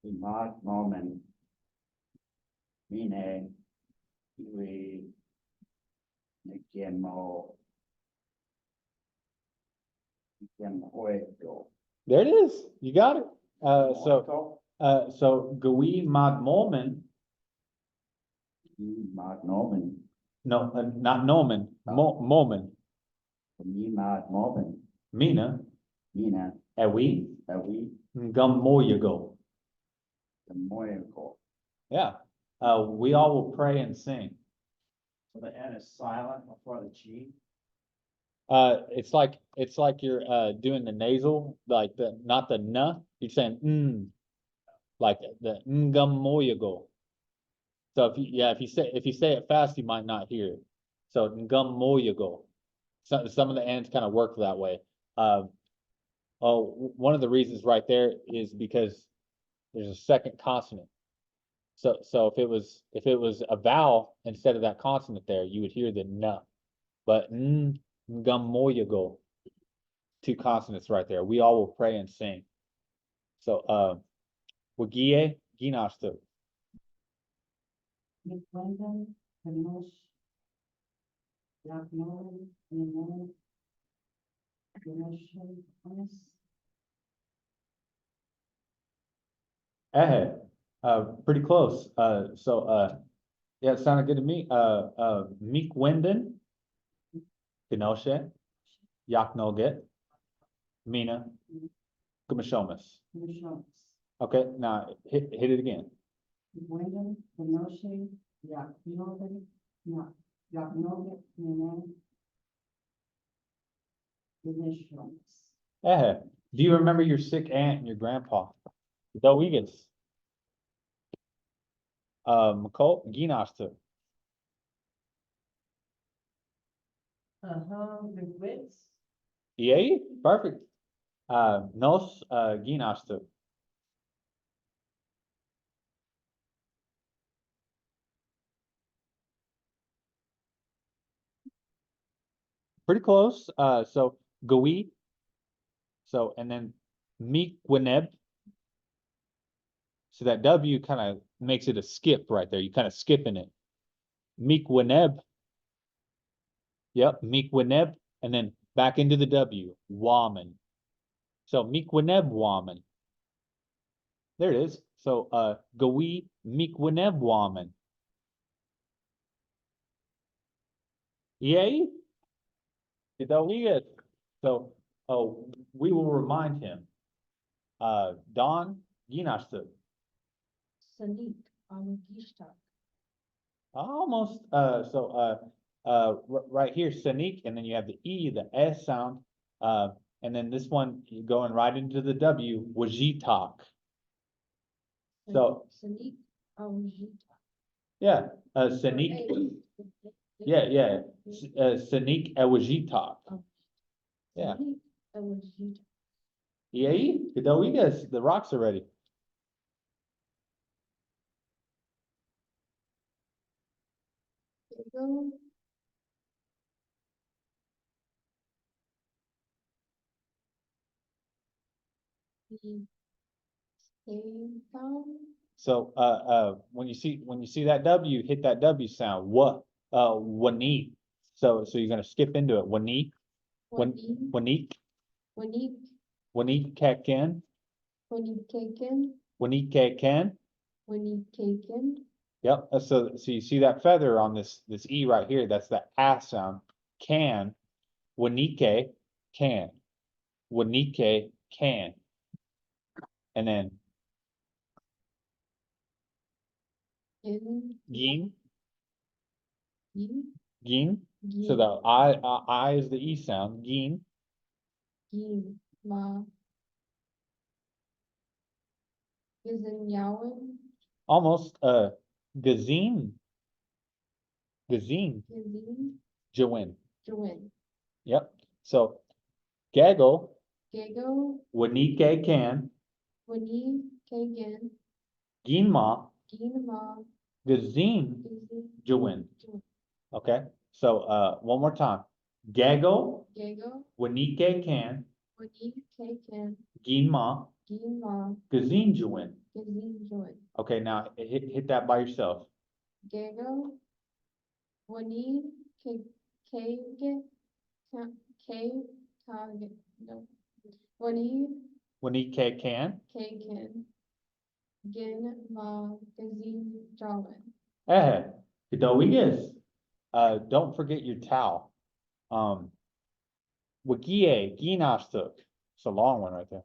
Imad, Norman. Mine, Iwi, Nikiemo. Nikiemo. There it is. You got it. So Gui Mad Molman, Imad, Norman. no, not Noman, Molman, Imad, Norman. Mina, Mina, Ewi, Awi, Ngumoyago. the Moyako. Yeah, we all will pray and sing. So the N is silent before the G. It's like you're doing the nasal, like not the n, you're saying like the Ngumoyago. So if you say it fast, you might not hear it. So Ngumoyago. Some of the ends kind of work that way. One of the reasons right there is because there's a second consonant. So if it was a vowel instead of that consonant there, you would hear the n. But Ngumoyago, 2 consonants right there. We all will pray and sing. So Wagie Ginastu. McClendon, Kanosh, Rocknolan, Minot, Ganesha, Pretty close. Yeah, it sounded good to me. Meek Winden, Kenosha, Yaknoget, Mina, Kumashomas. Okay, now hit it again. Wyndham, Kenosha, Yaknoga, Initials. Do you remember your sick aunt and your grandpa? Dowigas. McCall, Ginosta. Wits. Yay, perfect. Nos, Ginosta. Pretty close. So Gui. So, and then Meekwineb. So that W kind of makes it a skip right there. You kind of skipping it. Meekwineb. Yep, Meekwineb. And then back into the W. Waman. So Meekwineb Waman. There it is. So Gui Meekwineb Waman. Yay. Dowigas. So, we will remind him. Don Ginasta. Sanik, Amagishtak. Almost, right here, Sanik, and then you have the E, the S sound. And then this one going right into the W, Wajitak. So, Sanik, Amagita. yeah, Sanik, yeah. Sanik Wajitak. Yeah. Sanik, Amagita. Yay, Dowigas, the rocks are ready. Go. The same sound. So, when you see that W, hit that W sound, what, Wani. So you're gonna skip into it, Wani, Wani, Wanik, Wanik, Wanik Kaken, Wanikaken, Wanik Kaken. Wanikaken. Yep, so you see that feather on this E right here, that's the A sound, can, Wanike, can, Wanike, can. And then In, Gin, Gin, Gin, so Gin, the I is the E sound, Gin, Gin, Ma. Gizinyawan, almost, Gazin, Gazin, Gazin, Jawin. Jawin. Yep, so Gaggle, Gago, Wanike can, Wani, Kagan, Ginma, Ginma, Gazin, Gazin, Jawin. Jawin. Okay, so one more time. Gaggle, Gago, Wanike can, Wani, Kagan, Ginma, Ginma, Gazin Jawin. Gazin, Jawin. Okay, now hit that by yourself. Gago, Wani, Kagan, Kagan, no. Wani, Wanike can. Kagan, Gin, Ma, Gazin, Jawin. Kadowigas. Don't forget your towel. Wagie, Ginastuk. It's a long one right there.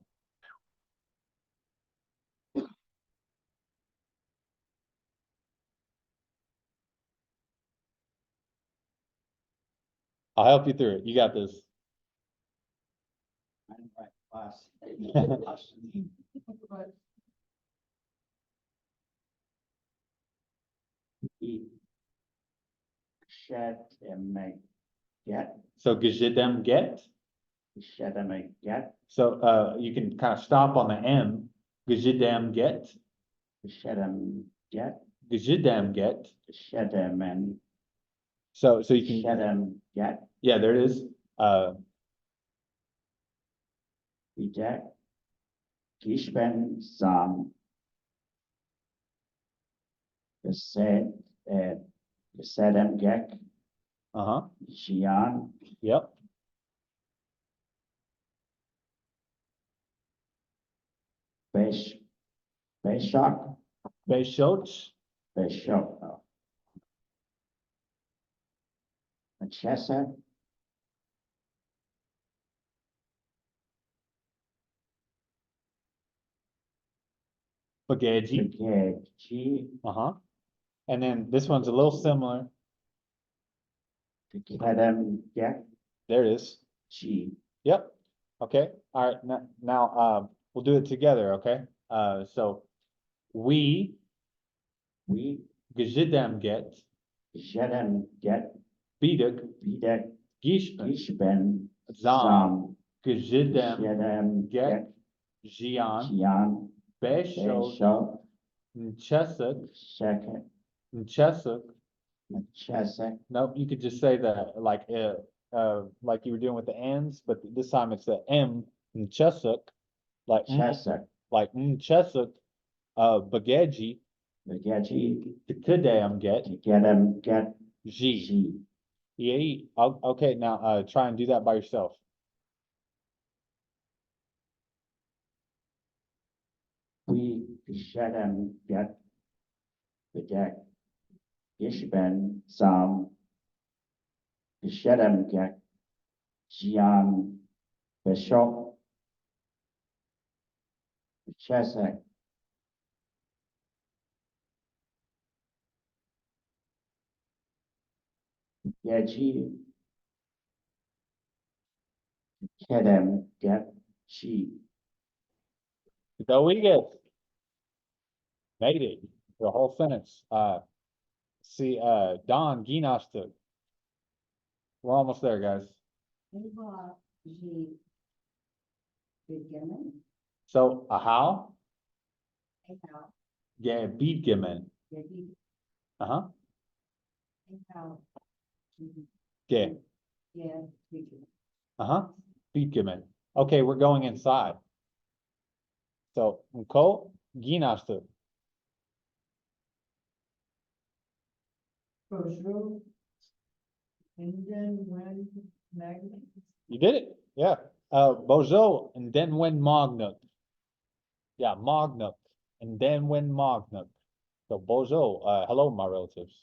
I'll help you through it. You got this. I didn't write class. Shed and make get, So Gajidem get. shed and make get, So you can kind of stop on the M. Gajidem get. shed and get, Gajidem get. shed them and So you can, shed them get, yeah, there it is. reject. Gishben some. Gesed, Gesedem gek, Uh-huh, Xian, yep. Besh, Beshok, Beshoch. Beshok. Manchester, Bageji. Bageji, Uh-huh. And then this one's a little similar. Kedem Get There it is. G. Yep. Okay. All right. Now, we'll do it together. Okay. So we We gejidem get Jedem Get bidik Videk gishben Ishben zam Zam gejidem Jedem get Get jian Jian besho Besho nchesuk Sheket nchesuk. Chesek Nope, you could just say that like you were doing with the ends, but this time it's the M nchesuk, like Chesek nchesuk, bageji, Bageji kedem get Gedem Get G. G. Yeah, okay, now, try and do that by yourself. We Jedem Get Videk Ishben Zam Jedem Get Jian Besho Chesek Geji Kedem Get G. So we get made it, the whole sentence. See, Don Ginostuk. We're almost there, guys. So, a how? Yeah, beat gimen. Uh-huh. Yeah. Uh-huh. Beat gimen. Okay, we're going inside. So, Mko Ginostuk. You did it, yeah. Bozo, and then when Magnuk. Yeah, Magnuk, and then when Magnuk. So Bozo, hello, my relatives.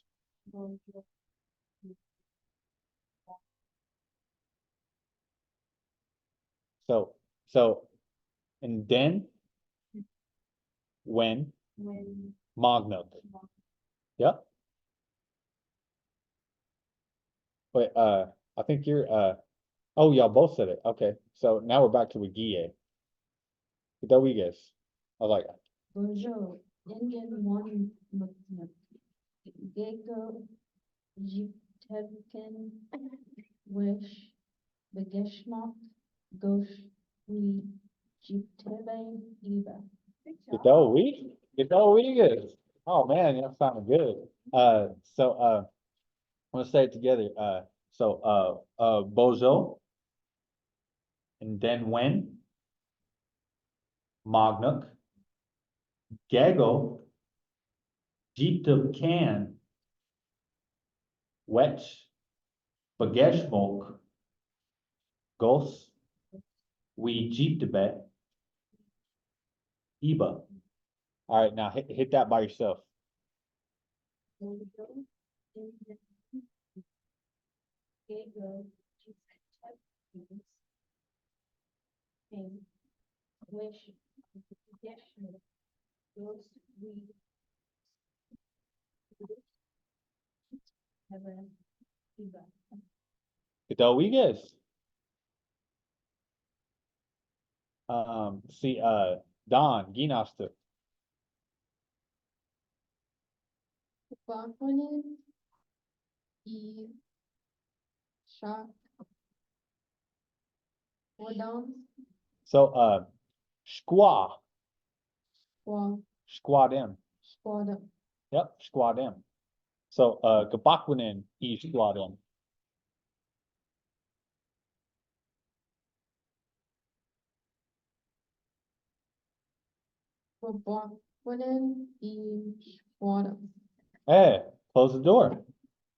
So, and then when Magnuk. Yeah. Wait, I think oh, y'all both said it. Okay, so now we're back to Wigie. Wiges. I was like, Bonjour, Indian one, Gego, Jitevkin, Wish, Begeshmok, Gosh, we, Jitebe, Eva. Wiges. Oh man, that sounded good. Let's say it together. Bozo. And then when? Magnuk. Gago. Jeeptub can. Wetch. Bageshmok. Gos. We Jeeptebet. Iba. All right, now hit that by yourself. Bonjour, Indian, Gego, Jitevkin, and Wish, Begeshmok, Gosh, we, Heaven, Eva. Wiges. See, Don Ginosta. Bakwanin, E, Shock, Wadons, So, squaw. Squad, Squadem. Squad, Yep, squadem. So, Gabakwinen E squadem. Bakwanin, E, Squad, Hey, close the door.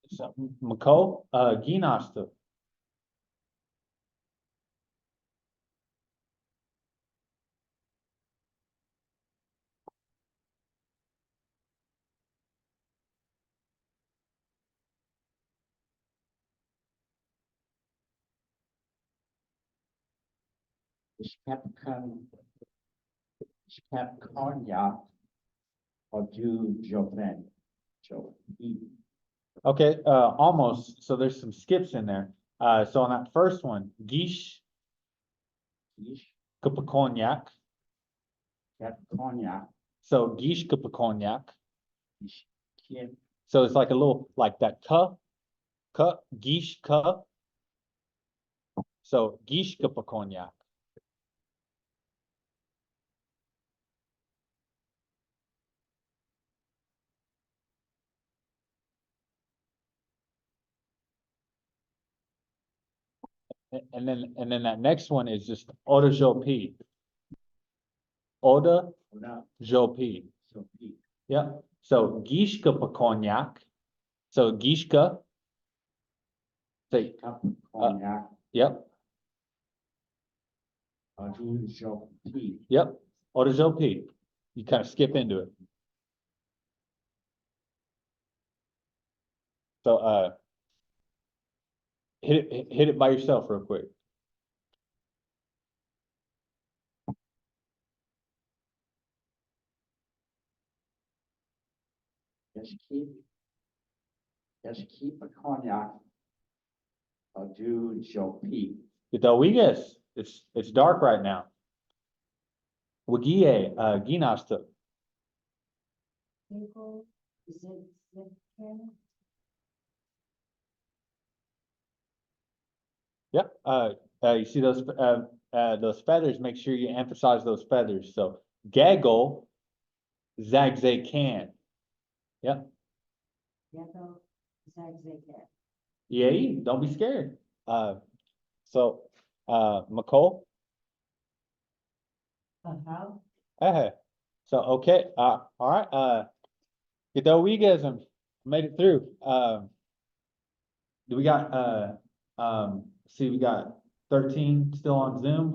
So, Mako, Ginosta. Shkepkan Shkepkonya Odu Joven. Joven. Okay, almost. So there's some skips in there. So on that first one, Gish Ish. Kupakonyak. Ket Konya. So Gish Kupakonyak. Ish. Kid. So it's like a little, like that Gish ka. So Gish Kupakonyak. And then that next one is just Oda Jopi. Oda Oda. Jopi. So P. Yep. So Gishka Pakonyak. So Gishka. Say, Cup Cognac. yep, Odu Jopi. yep. Oda Jopi. You kind of skip into it. So hit it by yourself real quick. Just keep a cognac. Odu Jopi. Gitawigas. It's dark right now. Wagie, Ginasta. Yep. You see those feathers, make sure you emphasize those feathers. So gaggle, zagzag can. Yep. Yeah, don't be scared. So McCall. So okay, all right, Gitawigasm made it through. Do we got see, we got 13 still on Zoom.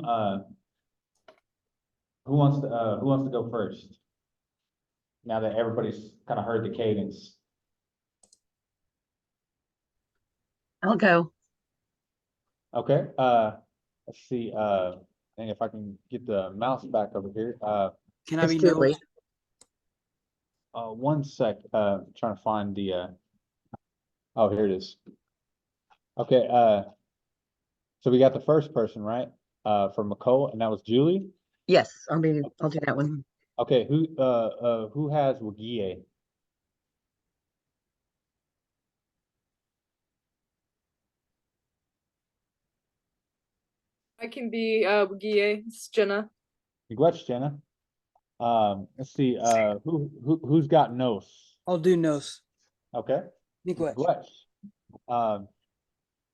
Who wants to go first? Now that everybody's kind of heard the cadence. I'll go. Okay, let's see, and if I can get the mouse back over here, Can I It's be Julie. notes? 1 sec, trying to find the, oh, here it is. Okay, so we got the first person, right? For McCall, and that was Julie. Yes, I'll do that one. Okay, who has Wagie? I can be Wagie. It's Jenna. Miigwech, Jenna. Let's see, who's got Nos? I'll do nos. Okay, Miigwech. Miigwech.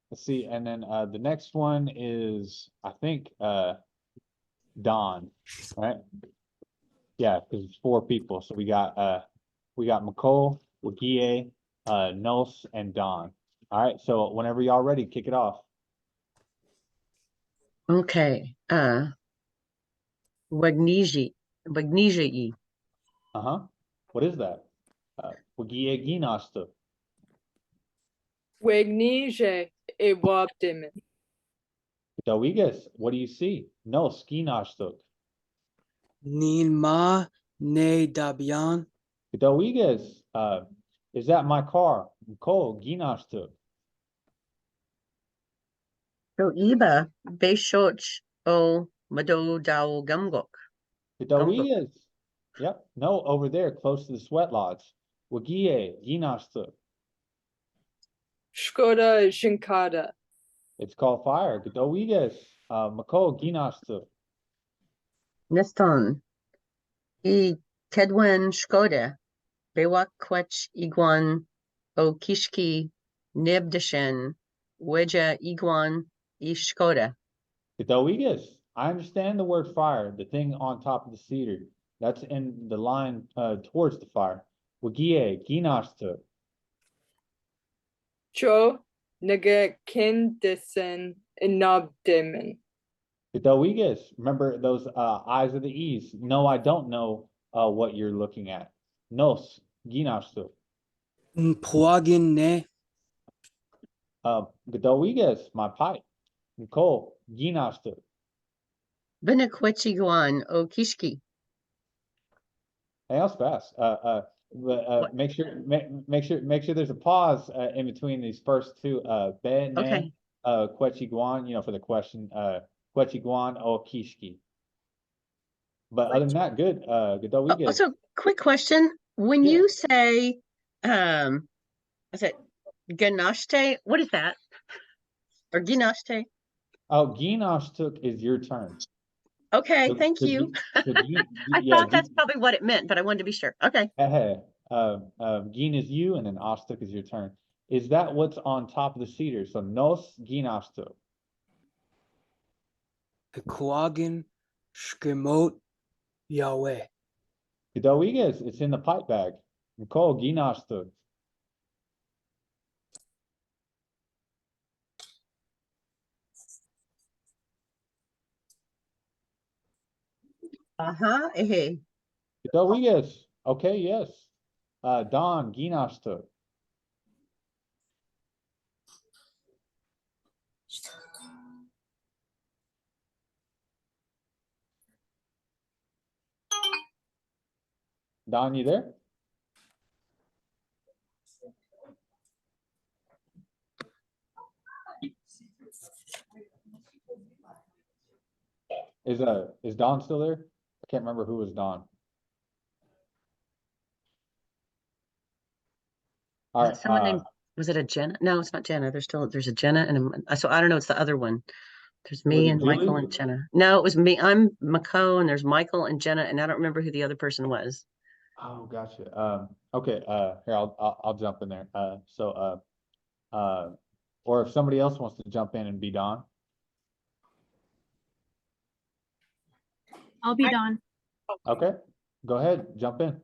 Let's see, and then the next one is, I think, Don, right? Yeah, because it's 4 people, so we got McCall, Wagie, Nos, and Don. All right, so whenever y'all ready, kick it off. Okay, Wagniji. Uh-huh. What is that? Wagie Ginasta. Wegnije Ewabdimin. Dawigas, what do you see? No, Skinashtuk. Nilma ne dabian. Dawigas, is that my car? Nicole, Ginashtuk. So Iba, Beishoch o Mado Dao Gumgok. Dawigas. Yep, no, over there, close to the sweat lodge. Wagie, Ginashtuk. Shkoda Jinkada. It's called fire. Dawigas, Nicole, Ginashtuk. Neston. I Kedwen Shkoda. Bewak Kwech Iguan o Kishki Nibdishen. Weja Iguan Ishkoda. Dawigas, I understand the word fire, the thing on top of the cedar. That's in the line towards the fire. Wagie, Ginashtuk. Jo Nega Kindisen Inabdimin. Dawigas, remember those eyes of the east. No, I don't know what you're looking at. Nos, Ginashtuk. Puagin ne. Dawigas, my pipe. Nicole, Ginashtuk. Benekwech Iguan o Kishki. Hey, that was fast. But, make sure there's a pause, in between these first two, be, ne, Okay. Quechiguan, for the question, Quechiguan o Kishki. But other than that, good, Godowige. Also, quick question. When Yeah. you say, is it ganache? What is that? Or ginache? Oh, Ginosh took is your turn. Okay, So- thank so you. Gi- so Gi- I yeah, thought that's probably what it meant, but I wanted to be sure. Okay. Gin is you, and then Ostuk is your turn. Is that what's on top of the cedar? So Nos Ginastuk. Pequagin, Shkemot, Yahweh. Godowige, it's in the pipe bag. Nicole Ginastuk. Uh-huh. Eh. Godowige, okay, yes. Don Ginastuk. Don, you there? Is Don still there? I can't remember who was Don. All right, Someone named, was it a Jenna? No, it's not Jenna. There's a Jenna and so I don't know, it's the other one. There's Was me it and Michael Julie? and Jenna. No, it was me. I'm Mako and there's Michael and Jenna, and I don't remember who the other person was. Oh, gotcha. Okay, here, I'll jump in there. Or if somebody else wants to jump in and be Don. I'll be Don. Okay, go ahead, jump in.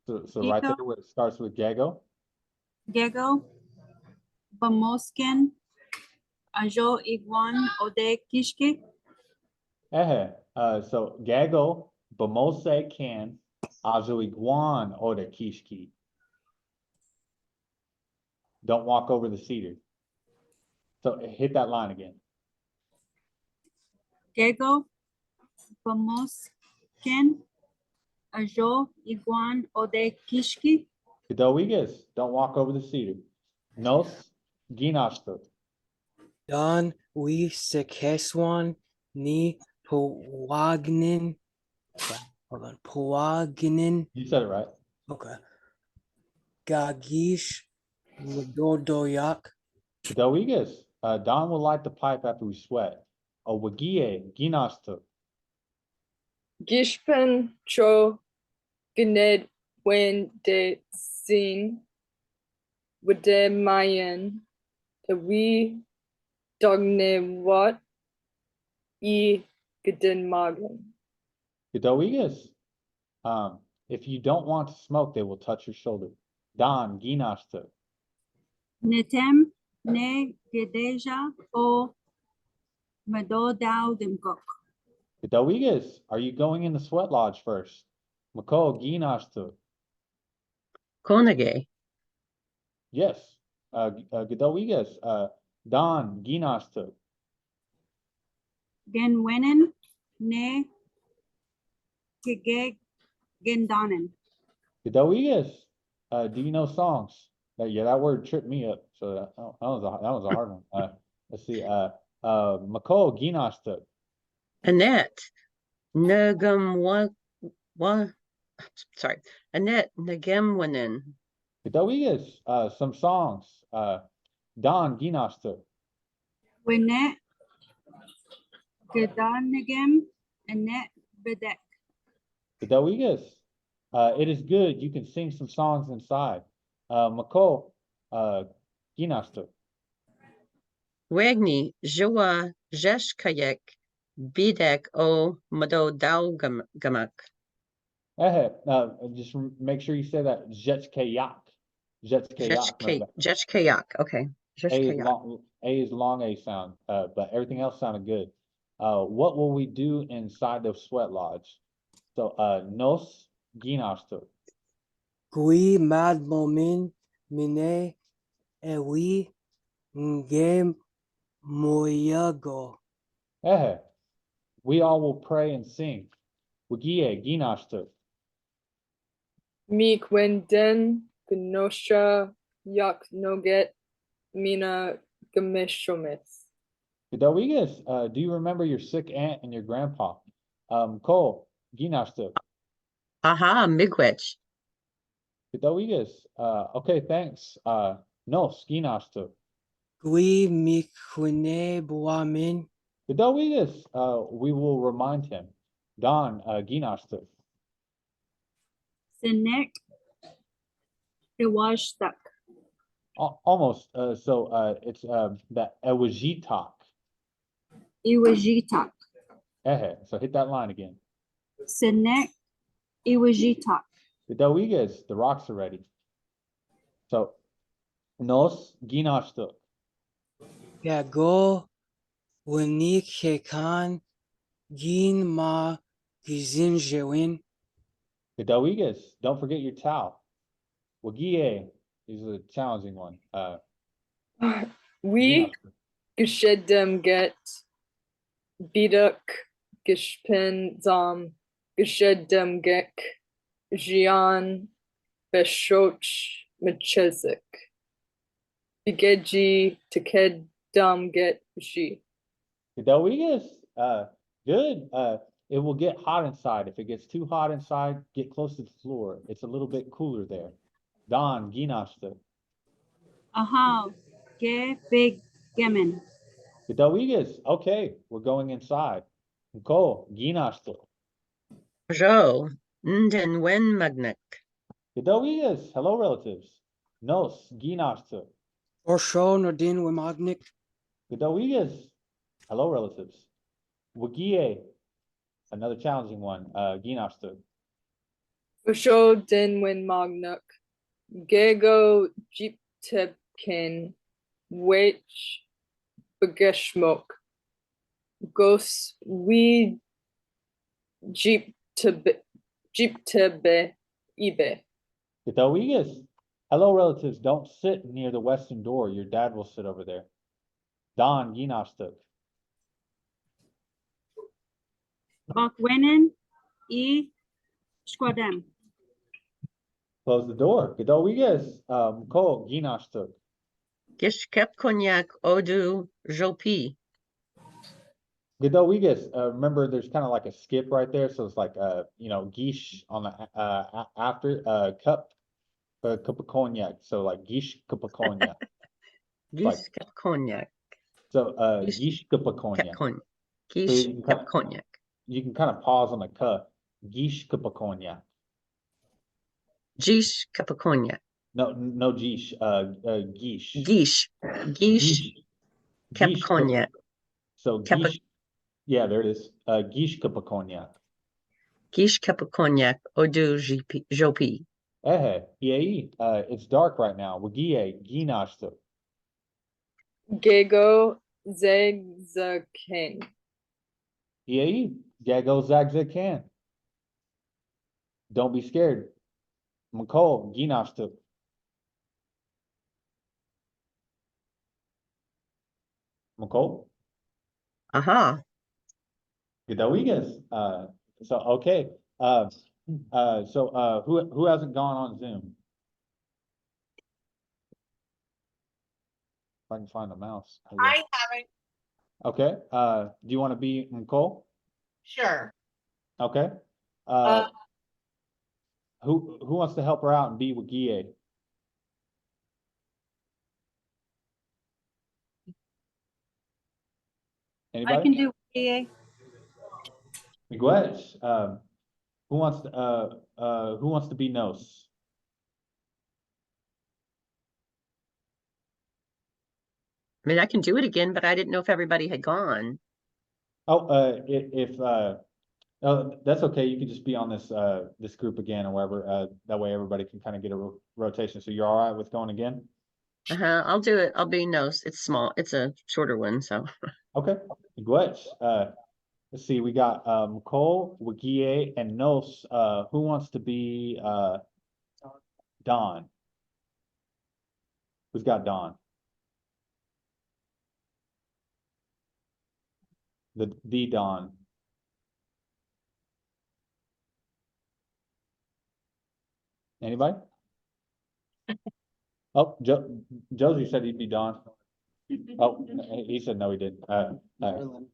So right there where it starts with Gago. Gego, Bamosken, Ajo Iguan Ode Kishke, So Gago, Bamose can, Azu Iguan Oda Kishki. Don't walk over the cedar. So hit that line again. Gego, Bamosken, Ajo Iguan Ode Kishke, Godowigues, don't walk over the cedar. Nos, Ginashtuk. Don, we sekeswan, ni Pewagnin. Hold on. Pewagnin. You said it right. Okay. Gagish, Dodoyak. Godowigues, Don will light the pipe after we sweat. Wagie, Ginashtuk. Gishpen cho gned wen de sin wede mayen we dogne wat e gden magen. Godowigues, if you don't want to smoke, they will touch your shoulder. Don, Ginashtuk. Netem, Ne Gedeja O Medodao Demgok, Godowigues, are you going in the sweat lodge first? Mako, Ginashtuk. Konage. Yes. Godowigues, Don, Ginashtuk. Genwenen, Ne Kege Gendanen, Godowigues, do you know songs? Yeah, that word tripped me up. So that was a hard one. Let's see. Mako, Ginashtuk. Annette. Nagam sorry. Annette Nagemwanen. Godowigues, some songs. Don, Ginashtuk. Wenet Gedanegem, Anet Bedek, Godowigues, it is good. You can sing some songs inside. Mako, Ginashtuk. Wagni Joa Jeshkayek Bidek O Mado Gamak. Just make sure you say that. Jetskayak. Jetskayak. Jeshkayak. Okay. A is long A sound, but everything else sounded good. What will we do inside the sweat lodge? So, Nos Ginashtuk. Gui mad momin mine ewi ngem moyago. We all will pray and sing. Wagie, Ginashtuk. Mi Quenden Gnosha Yak Noget Mina Gamishomis. Gedowigas, do you remember your sick aunt and your grandpa? Cole, Ginashtuk. Aha, Miigwech. Gedowigas, okay, thanks. Nos, Ginashtuk. Gui Mikwene Buamin. Gedowigas, we will remind him. Don, Ginashtuk. Sinek Iwashtak. Almost, it's, that Ewajitak. Iwajitak. So hit that line again. Sinek Iwajitak. Gedowigas, the rocks are ready. So, Nos, Ginashtuk. Gago Winik Hekan Gin Ma Gizin Jewin. Gedowigas, don't forget your towel. Wagie is a challenging one. We Geshedem Get Biduk Geshpen Zam Geshedem Gek Jian Beshoch Mechezik Bigeji Tekedam Get Shi. Gedowigas, good. It will get hot inside. If it gets too hot inside, get close to the floor. It's a little bit cooler there. Don, Ginashtuk. Aha. Ge Big Gemin. Gedowigas, okay, we're going inside. Nicole, Ginashtuk. Jo, Nden Wen Magnek. Gedowigas, hello relatives. Nos, Ginashtuk. Orsho Nordin Wimagnik. Gedowigas, hello relatives. Wagie, another challenging one. Ginashtuk. Osho Denwin Magnuk Gego Jeep Tepkin Wech Begeshmok Gos We Jeep Tebe Ibe. Gedowigas, hello relatives. Don't sit near the western door. Your dad will sit over there. Don, Ginashtuk. Bakwenen E Squadem. Close the door. Gedowigas, Cole, Ginashtuk. Gishkep Konyak Odu Jopi. Gedowigas, remember there's kind of like a skip right there, so it's like gish on the after cup cup of cognac. So like gish cup of cognac. Gishkep Konyak. So Gish- gish cup of cognac. Kep Kon. you Gish can Kep cut- Konyak. You can kind of pause on the cup. Gish cup of cognac. Gish Kep Konyak. No gish. Gish. Gish. Gish Kep Gish Konyak. So Kep- gish. Yeah, there it is. Gish cup of cognac. Gish Kep Konyak Odu Jopi. It's dark right now. Wagie, Ginashtuk. Gego Zegzaken. Gago Zagzag can. Don't be scared. McCall, Ginashtuk. McCall, Aha. Gedowigas. So okay. Who hasn't gone on Zoom? If I can find the mouse. I haven't. Okay. Do you want to be McCall? Sure. Okay. Who wants to help her out and be Wagie? Anybody? I can do EA. Miguel, who wants to be Nos? I mean, I can do it again, but I didn't know if everybody had gone. Oh, that's okay. You can just be on this group again or wherever. That way everybody can kind of get a rotation. So you're all right with going again? I'll do it. I'll be Nos. It's small. It's a shorter one, so. Okay. Miguel, let's see. We got Nicole, Wagie, and Nos. Who wants to be Don? Who's got Don? The Don. Anybody? Oh, Josie said he'd be Don. Oh, he said no, he didn't. Maryland.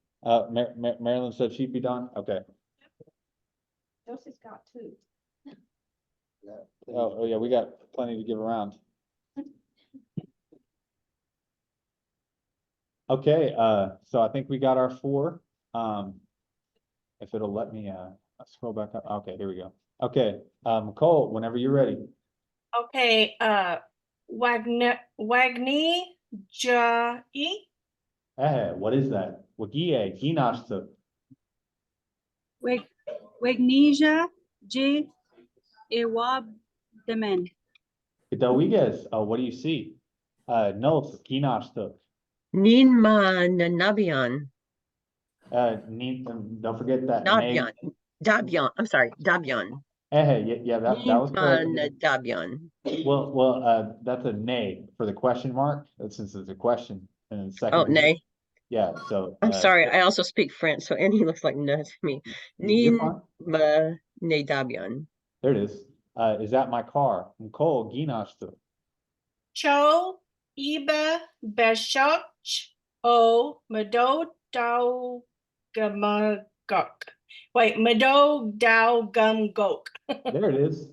Marilyn said she'd be Don. Okay. Josie's got two. Yeah, Oh, yeah, we got plenty to give around. Okay, so I think we got our four. If it'll let me, scroll back up. Okay, here we go. Okay, Cole, whenever you're ready. Okay, Wagni Jai. What is that? Wagie, Ginashta. Wagnesia J. Ewab Demen. Kadawigas, what do you see? No, Ginashta. Nin ma nanabian. Don't forget that name. Dabian. Dabian. I'm sorry. Dabian. Yeah, that was correct. Dabian. Well, that's a nay for the question mark, since it's a question. And the second. Oh, nay. Yeah, so. I'm sorry. I also speak French, so any looks like no to me. You're Nin fine. ma ne dabian. There it is. Is that my car? Nicole, Ginashta. Cho Iba Beshach O Mado Dao Gamagok. Wait, Mado Dao Gum Gok. There it is.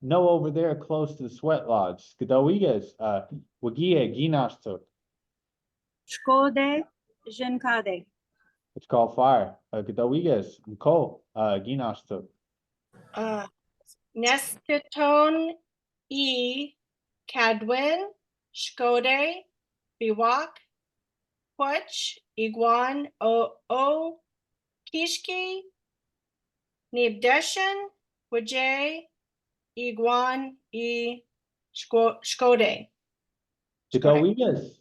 No, over there close to the sweat lodge. Kadawigas, Wagie, Ginashta. Shkode Jenkade. It's called fire. Kadawigas, Nicole, Ginashta. Nestaton E Cadwin Shkode Biwak Quach Iguan O Kishki Nibdeshan Wajay Iguan E Shkode. Kadawigas.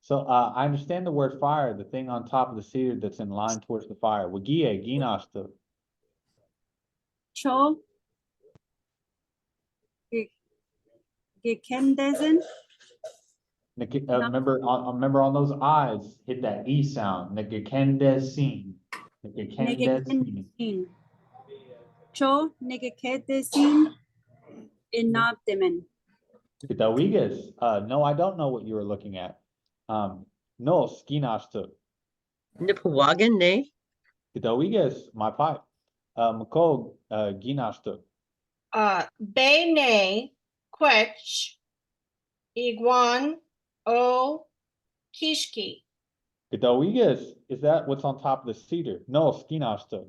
So I understand the word fire, the thing on top of the cedar that's in line towards the fire. Wagie, Ginashta. Cho Gekendesen. Remember on those eyes, hit that E sound. Nagakendesin. Nagakendesin. Negekendesin. Cho Negekendesin Inabdemen. Kadawigas. No, I don't know what you were looking at. No, Skinashta. Nipawagan, ne? Kadawigas, my pipe. Mako, Ginashta. Bene Quech Iguan O Kishki. Kadawigas, is that what's on top of the cedar? No, Skinashta.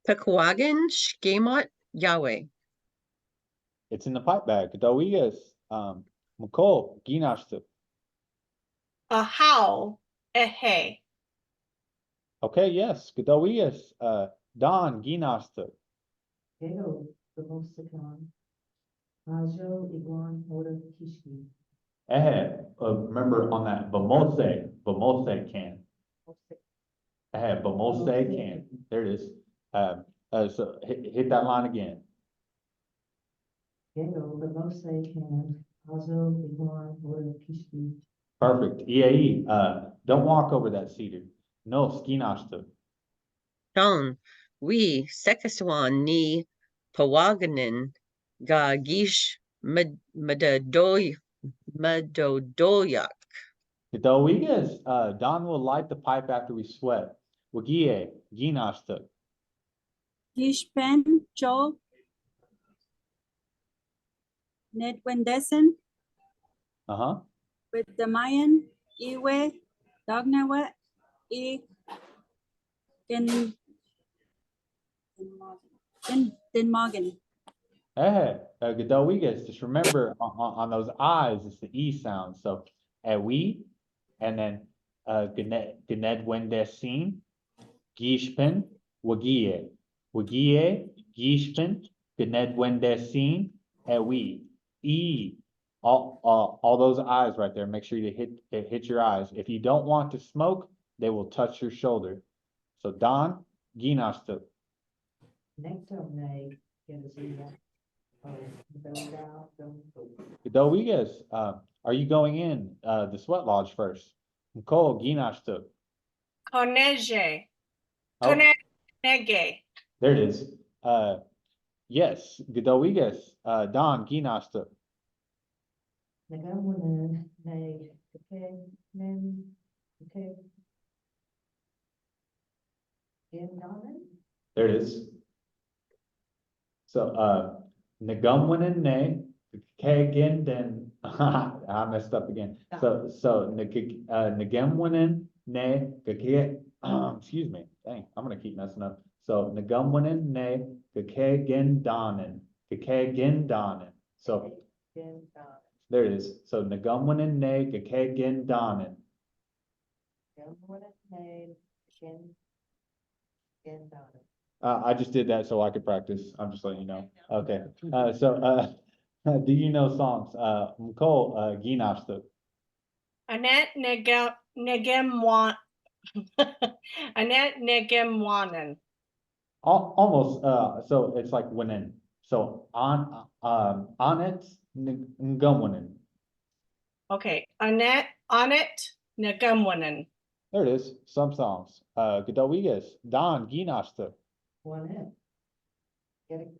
Pequagan, Shkemot, Yahweh. It's in the pipe bag. Kadawigas, Mako, Ginashta. How Ehe. Okay, yes, Kadawigas, Don, Ginashta. Gego, the Mosakan. Ajo, Iguan, Hoda, Kishki. Remember on that Bamose can. Bamose can. There it is. So hit that line again. Gego, the Mosakan. Ajo, Iguan, Hoda, Kishki. Perfect. EAE. Don't walk over that cedar. No, Skinashta. Don, we, Sekaswan, ni Pawaganin, ga Gish, Madadoyak. Kadawigas, Don will light the pipe after we sweat. Wagie, Ginashta. Gishpen Cho Nedwendesen. Uh-huh. With the Mayan, Iwe, Dognawet, Denmogen. Kadawigas, just remember on those eyes, it's the E sound. So we, and then Gnedwendesin, Gishpen, Wagie. Wagie, Gishpen, Gnedwendesin, we. E. All those eyes right there. Make sure you hit your eyes. If you don't want to smoke, they will touch your shoulder. So Don, Ginashta. Nectone, Gedazina. Kadawigas, are you going in the sweat lodge first? Nicole, Ginashta. Koneje. Oh, Konege. there it is. Yes, Gdowiges, Don Ginashtuk. Nagamunan, nay, okay, nen, okay. Gindanen? There it is. So, Nagumwinin ne, Kagin then, I messed up again. So, Nagamwinin ne, excuse me, dang, I'm gonna keep messing up. So, Nagumwinin ne, Kagin Donin, Kagin Donin. So, Gindanen. there it is. So, Nagumwinin ne, Kagin Donin. Gamunan, nay, Gindanen. I just did that so I could practice. I'm just letting you know. Okay, do you know songs? Nicole, Ginashtuk. Annette Negemwan. Annette Negemwanen. Almost, so it's like winning. So on it, ngumwinin. Okay, Annette Negemwanen. There it is, some songs. Gdowiges, Don Ginashtuk. One it. Get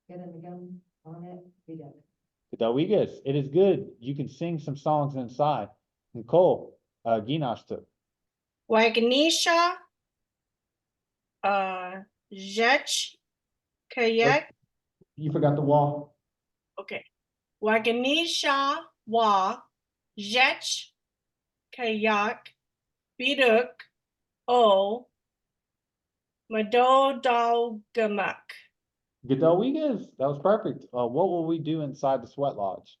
in the gum on it, be done. Gdowiges, it is good. You can sing some songs inside. Nicole, Ginashtuk. Wagnisha. Zech. Kayak. You forgot the wall. Okay. Wagnisha wa. Zech. Kayak. Biduk. O. Madodalgamak. Gdowiges, that was perfect. What will we do inside the sweat lodge?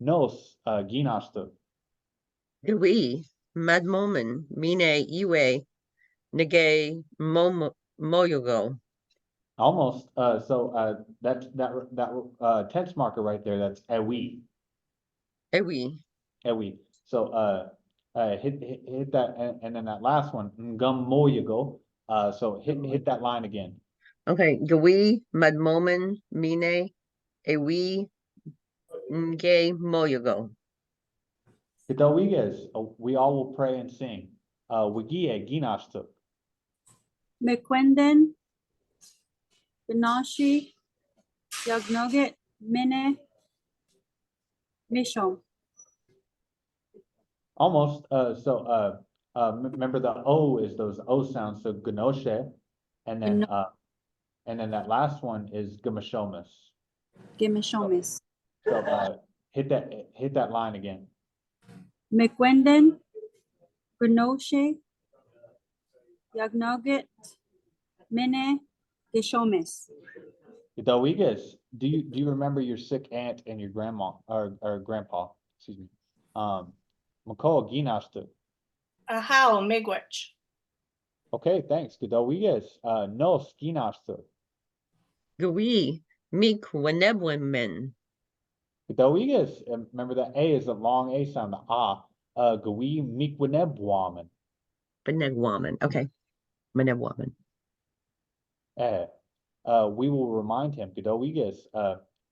Nos, Ginashtuk. Gui, Madmomen, Mine, Iwe, Nege, Moyogo. Almost, that tense marker right there, that's ewi, Ewi, ewi. So, hit that, and then that last one, ngum moyago, so hit that line again. okay, Gui, Madmomen, Mine, Ewi, Nge, Moyogo. Gdowiges, we all will pray and sing. Wigie, Ginashtuk. Mekwenden, Benashi, Yagnoget, Mene, Mishom. Almost, remember the O is those O sounds, so Gnoshe, and then that last one is Gemashomis. Gimishomis. So, hit that line again. Mekwenden, Grenoshe, Yagnoget, Mene, Gishomis. Gdowiges, do you remember your sick aunt and your grandma or grandpa? Excuse me. McCall Ginashtuk. How Miigwech. Okay, thanks. Gdowiges, Nos Ginashtuk. Gui, Mik, Wenebwemen. Gdowiges, remember that A is a long A sound, the ah. Gwi Mikwinebwaman. Benegwaman. Okay. Benegwaman. We will remind him. Gdowiges,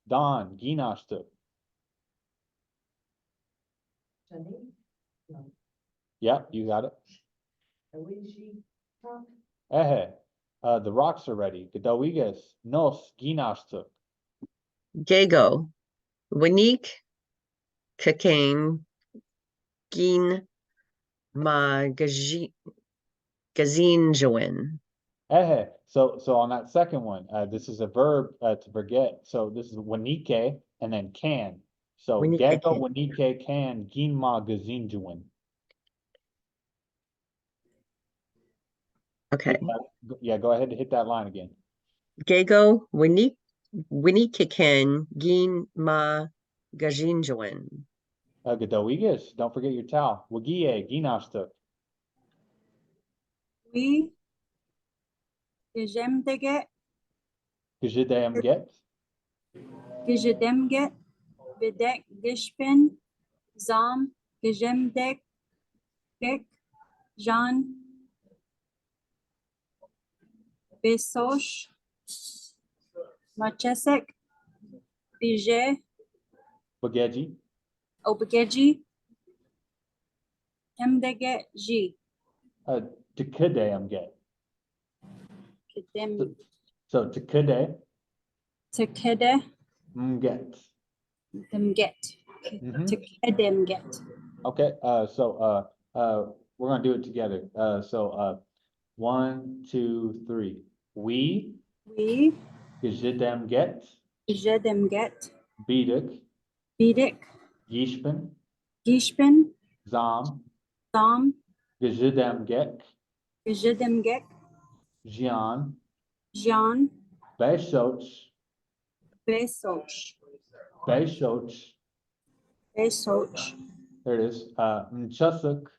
Don Ginashtuk. Shani? No. Yep, you got it. Awishi, Trump, The rocks are ready. Gdowiges, Nos Ginashtuk. Gego, Winik, Kakane, Gin, Ma, Gazinjoin. So on that second one, this is a verb to forget. So this is wanike and then can. So Wanike gego can. wanike can ginma gazinjuin. Okay. Yeah, go ahead and hit that line again. Gego, Winik, Winikaken, Gin, Ma, Gazinjoin. Gdowiges, don't forget your towel. Wagie ginashtuk. We, Gijemdeget, Gjidem get. Gijidemget, Videk, Gishpin, Zam, Gijemdek, Gek, Jan, Besosh, Machesek, Bije, Bageji. Obegeji, Hemdeget, Ji, Tekidem get. Kidem, So Tekede Tekede Mget. Demget. Mhm. Tekedemget. Okay, we're gonna do it together. 1, 2, 3. We We Gedemget Jedemget. Bidik Bidik. Gishpen Gishpen. Zam Zam. Gedemget Jedemgek. Jian Jan. Beshoch Besoch. Beshoch. Besoch. There it is. Mchusuk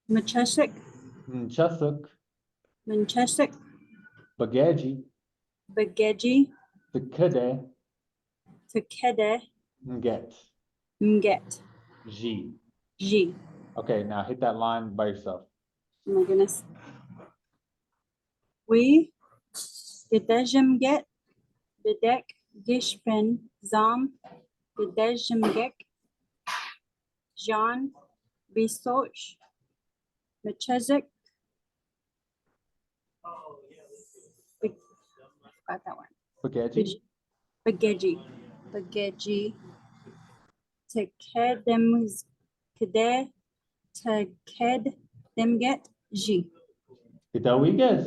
Machesik. Mchusuk Manchesik. Bageji Bageji. Tekede Tekede. Mget Mget. Ji. Ji. Okay, now hit that line by yourself. Oh my goodness. We Gedejemget. Bedek. Gishpen. Zam. Gedejemgek. Jan. Besoch. Machesik. Got that one. Bageji. Bageji. Bageji. Tekedem. Kede. Tekedemget. Ji. Gedowigas,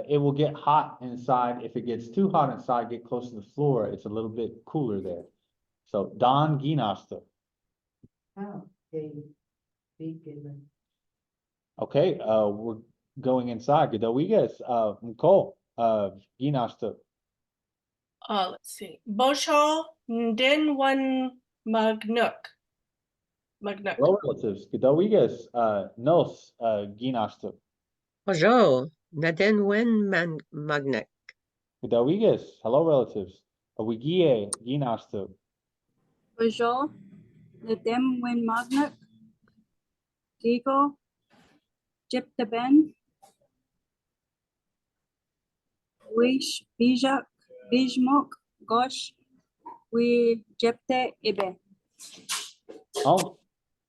it will get hot inside. If it gets too hot inside, get close to the floor. It's a little bit cooler there. So Don Ginasta. How they speak in the Okay, we're going inside. Gedowigas, Nicole, Ginasta. Let's see. Bosho Ndinwan Magnuk. Magnuk. Hello, relatives. Gedowigas, Nos, Ginasta. Bonjour, Nadenwen Magnek. Gedowigas, hello, relatives. Awigie, Ginasta. Bonjour. Nedem Win Magnuk. Gigo. Jiptaben. Wish Bijak. Bijmok. Gosh. We Jepte Ibe.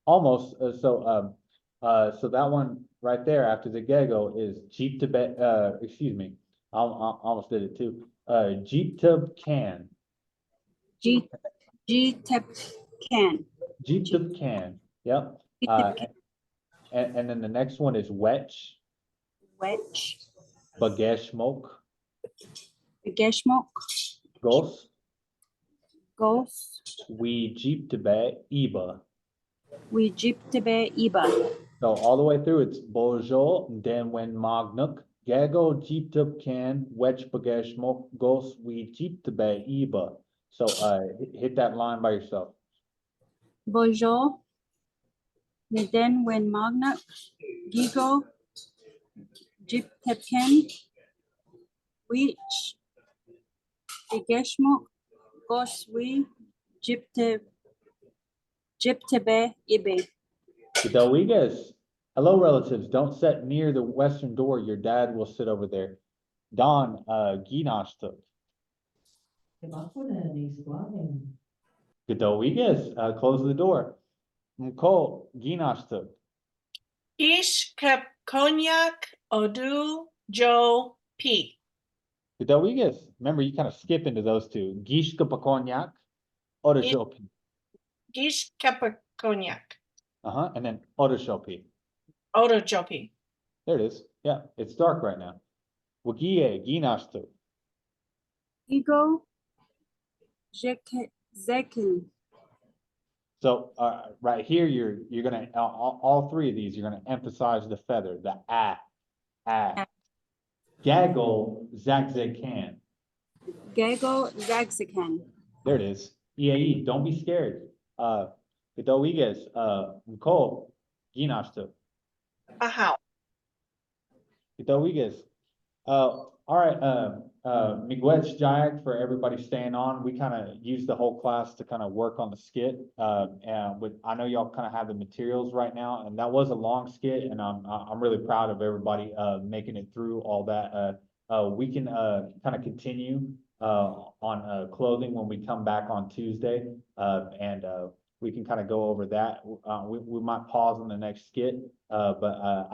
Almost, so that one right there after the gego is Jeep Tibet, excuse me, I almost did it too. Jeep Tub Can, G. Tep Can. Jeep Tub Can, yep. And then the next one is Wetch, Wedge. Bagesh Smoke, Geshmok. Ghost, Ghost. We Jeep Tibet, Iba. We Jiptebe Iba. So all the way through, it's Bojo, then when Magnuk, Gago, Jeep Tub Can, Wetch Bagesh Smoke, Ghost, We Jeep Tibet, Iba. So hit that line by yourself. Bojo. Neden Wen Magnuk. Gigo. Jiptepken. Witch. Geshmok. Gosh. Jiptebe Ibe. Gedowigas, hello, relatives. Don't sit near the western door. Your dad will sit over there. Don, Ginashtuk. Gedowigas, close the door. Nicole, Ginashtuk. Ish Kep Cognac Odu Joe P. Gedowigas, remember you kind of skip into those two. Gishka Pakonyak, Odashopi. Gish Kep Cognac. And then Odashopi. Odo Jopi. There it is. Yeah, it's dark right now. Wagie, Ginashtuk. Gigo. Zekin. So right here, you're gonna all three of these, you're gonna emphasize the feather, the ah. Gaggle, Zagzagan. Gago Zagzakan. There it is. EAE, don't be scared. Gedowigas, Nicole, Ginashtuk. Ahau. Gedowigas. All right, Miigwech Jayak for everybody staying on. We kind of used the whole class to kind of work on the skit. And I know y'all kind of have the materials right now, and that was a long skit, and I'm really proud of everybody making it through all that. We can kind of continue on clothing when we come back on Tuesday, and we can kind of go over that. We might pause on the next skit, but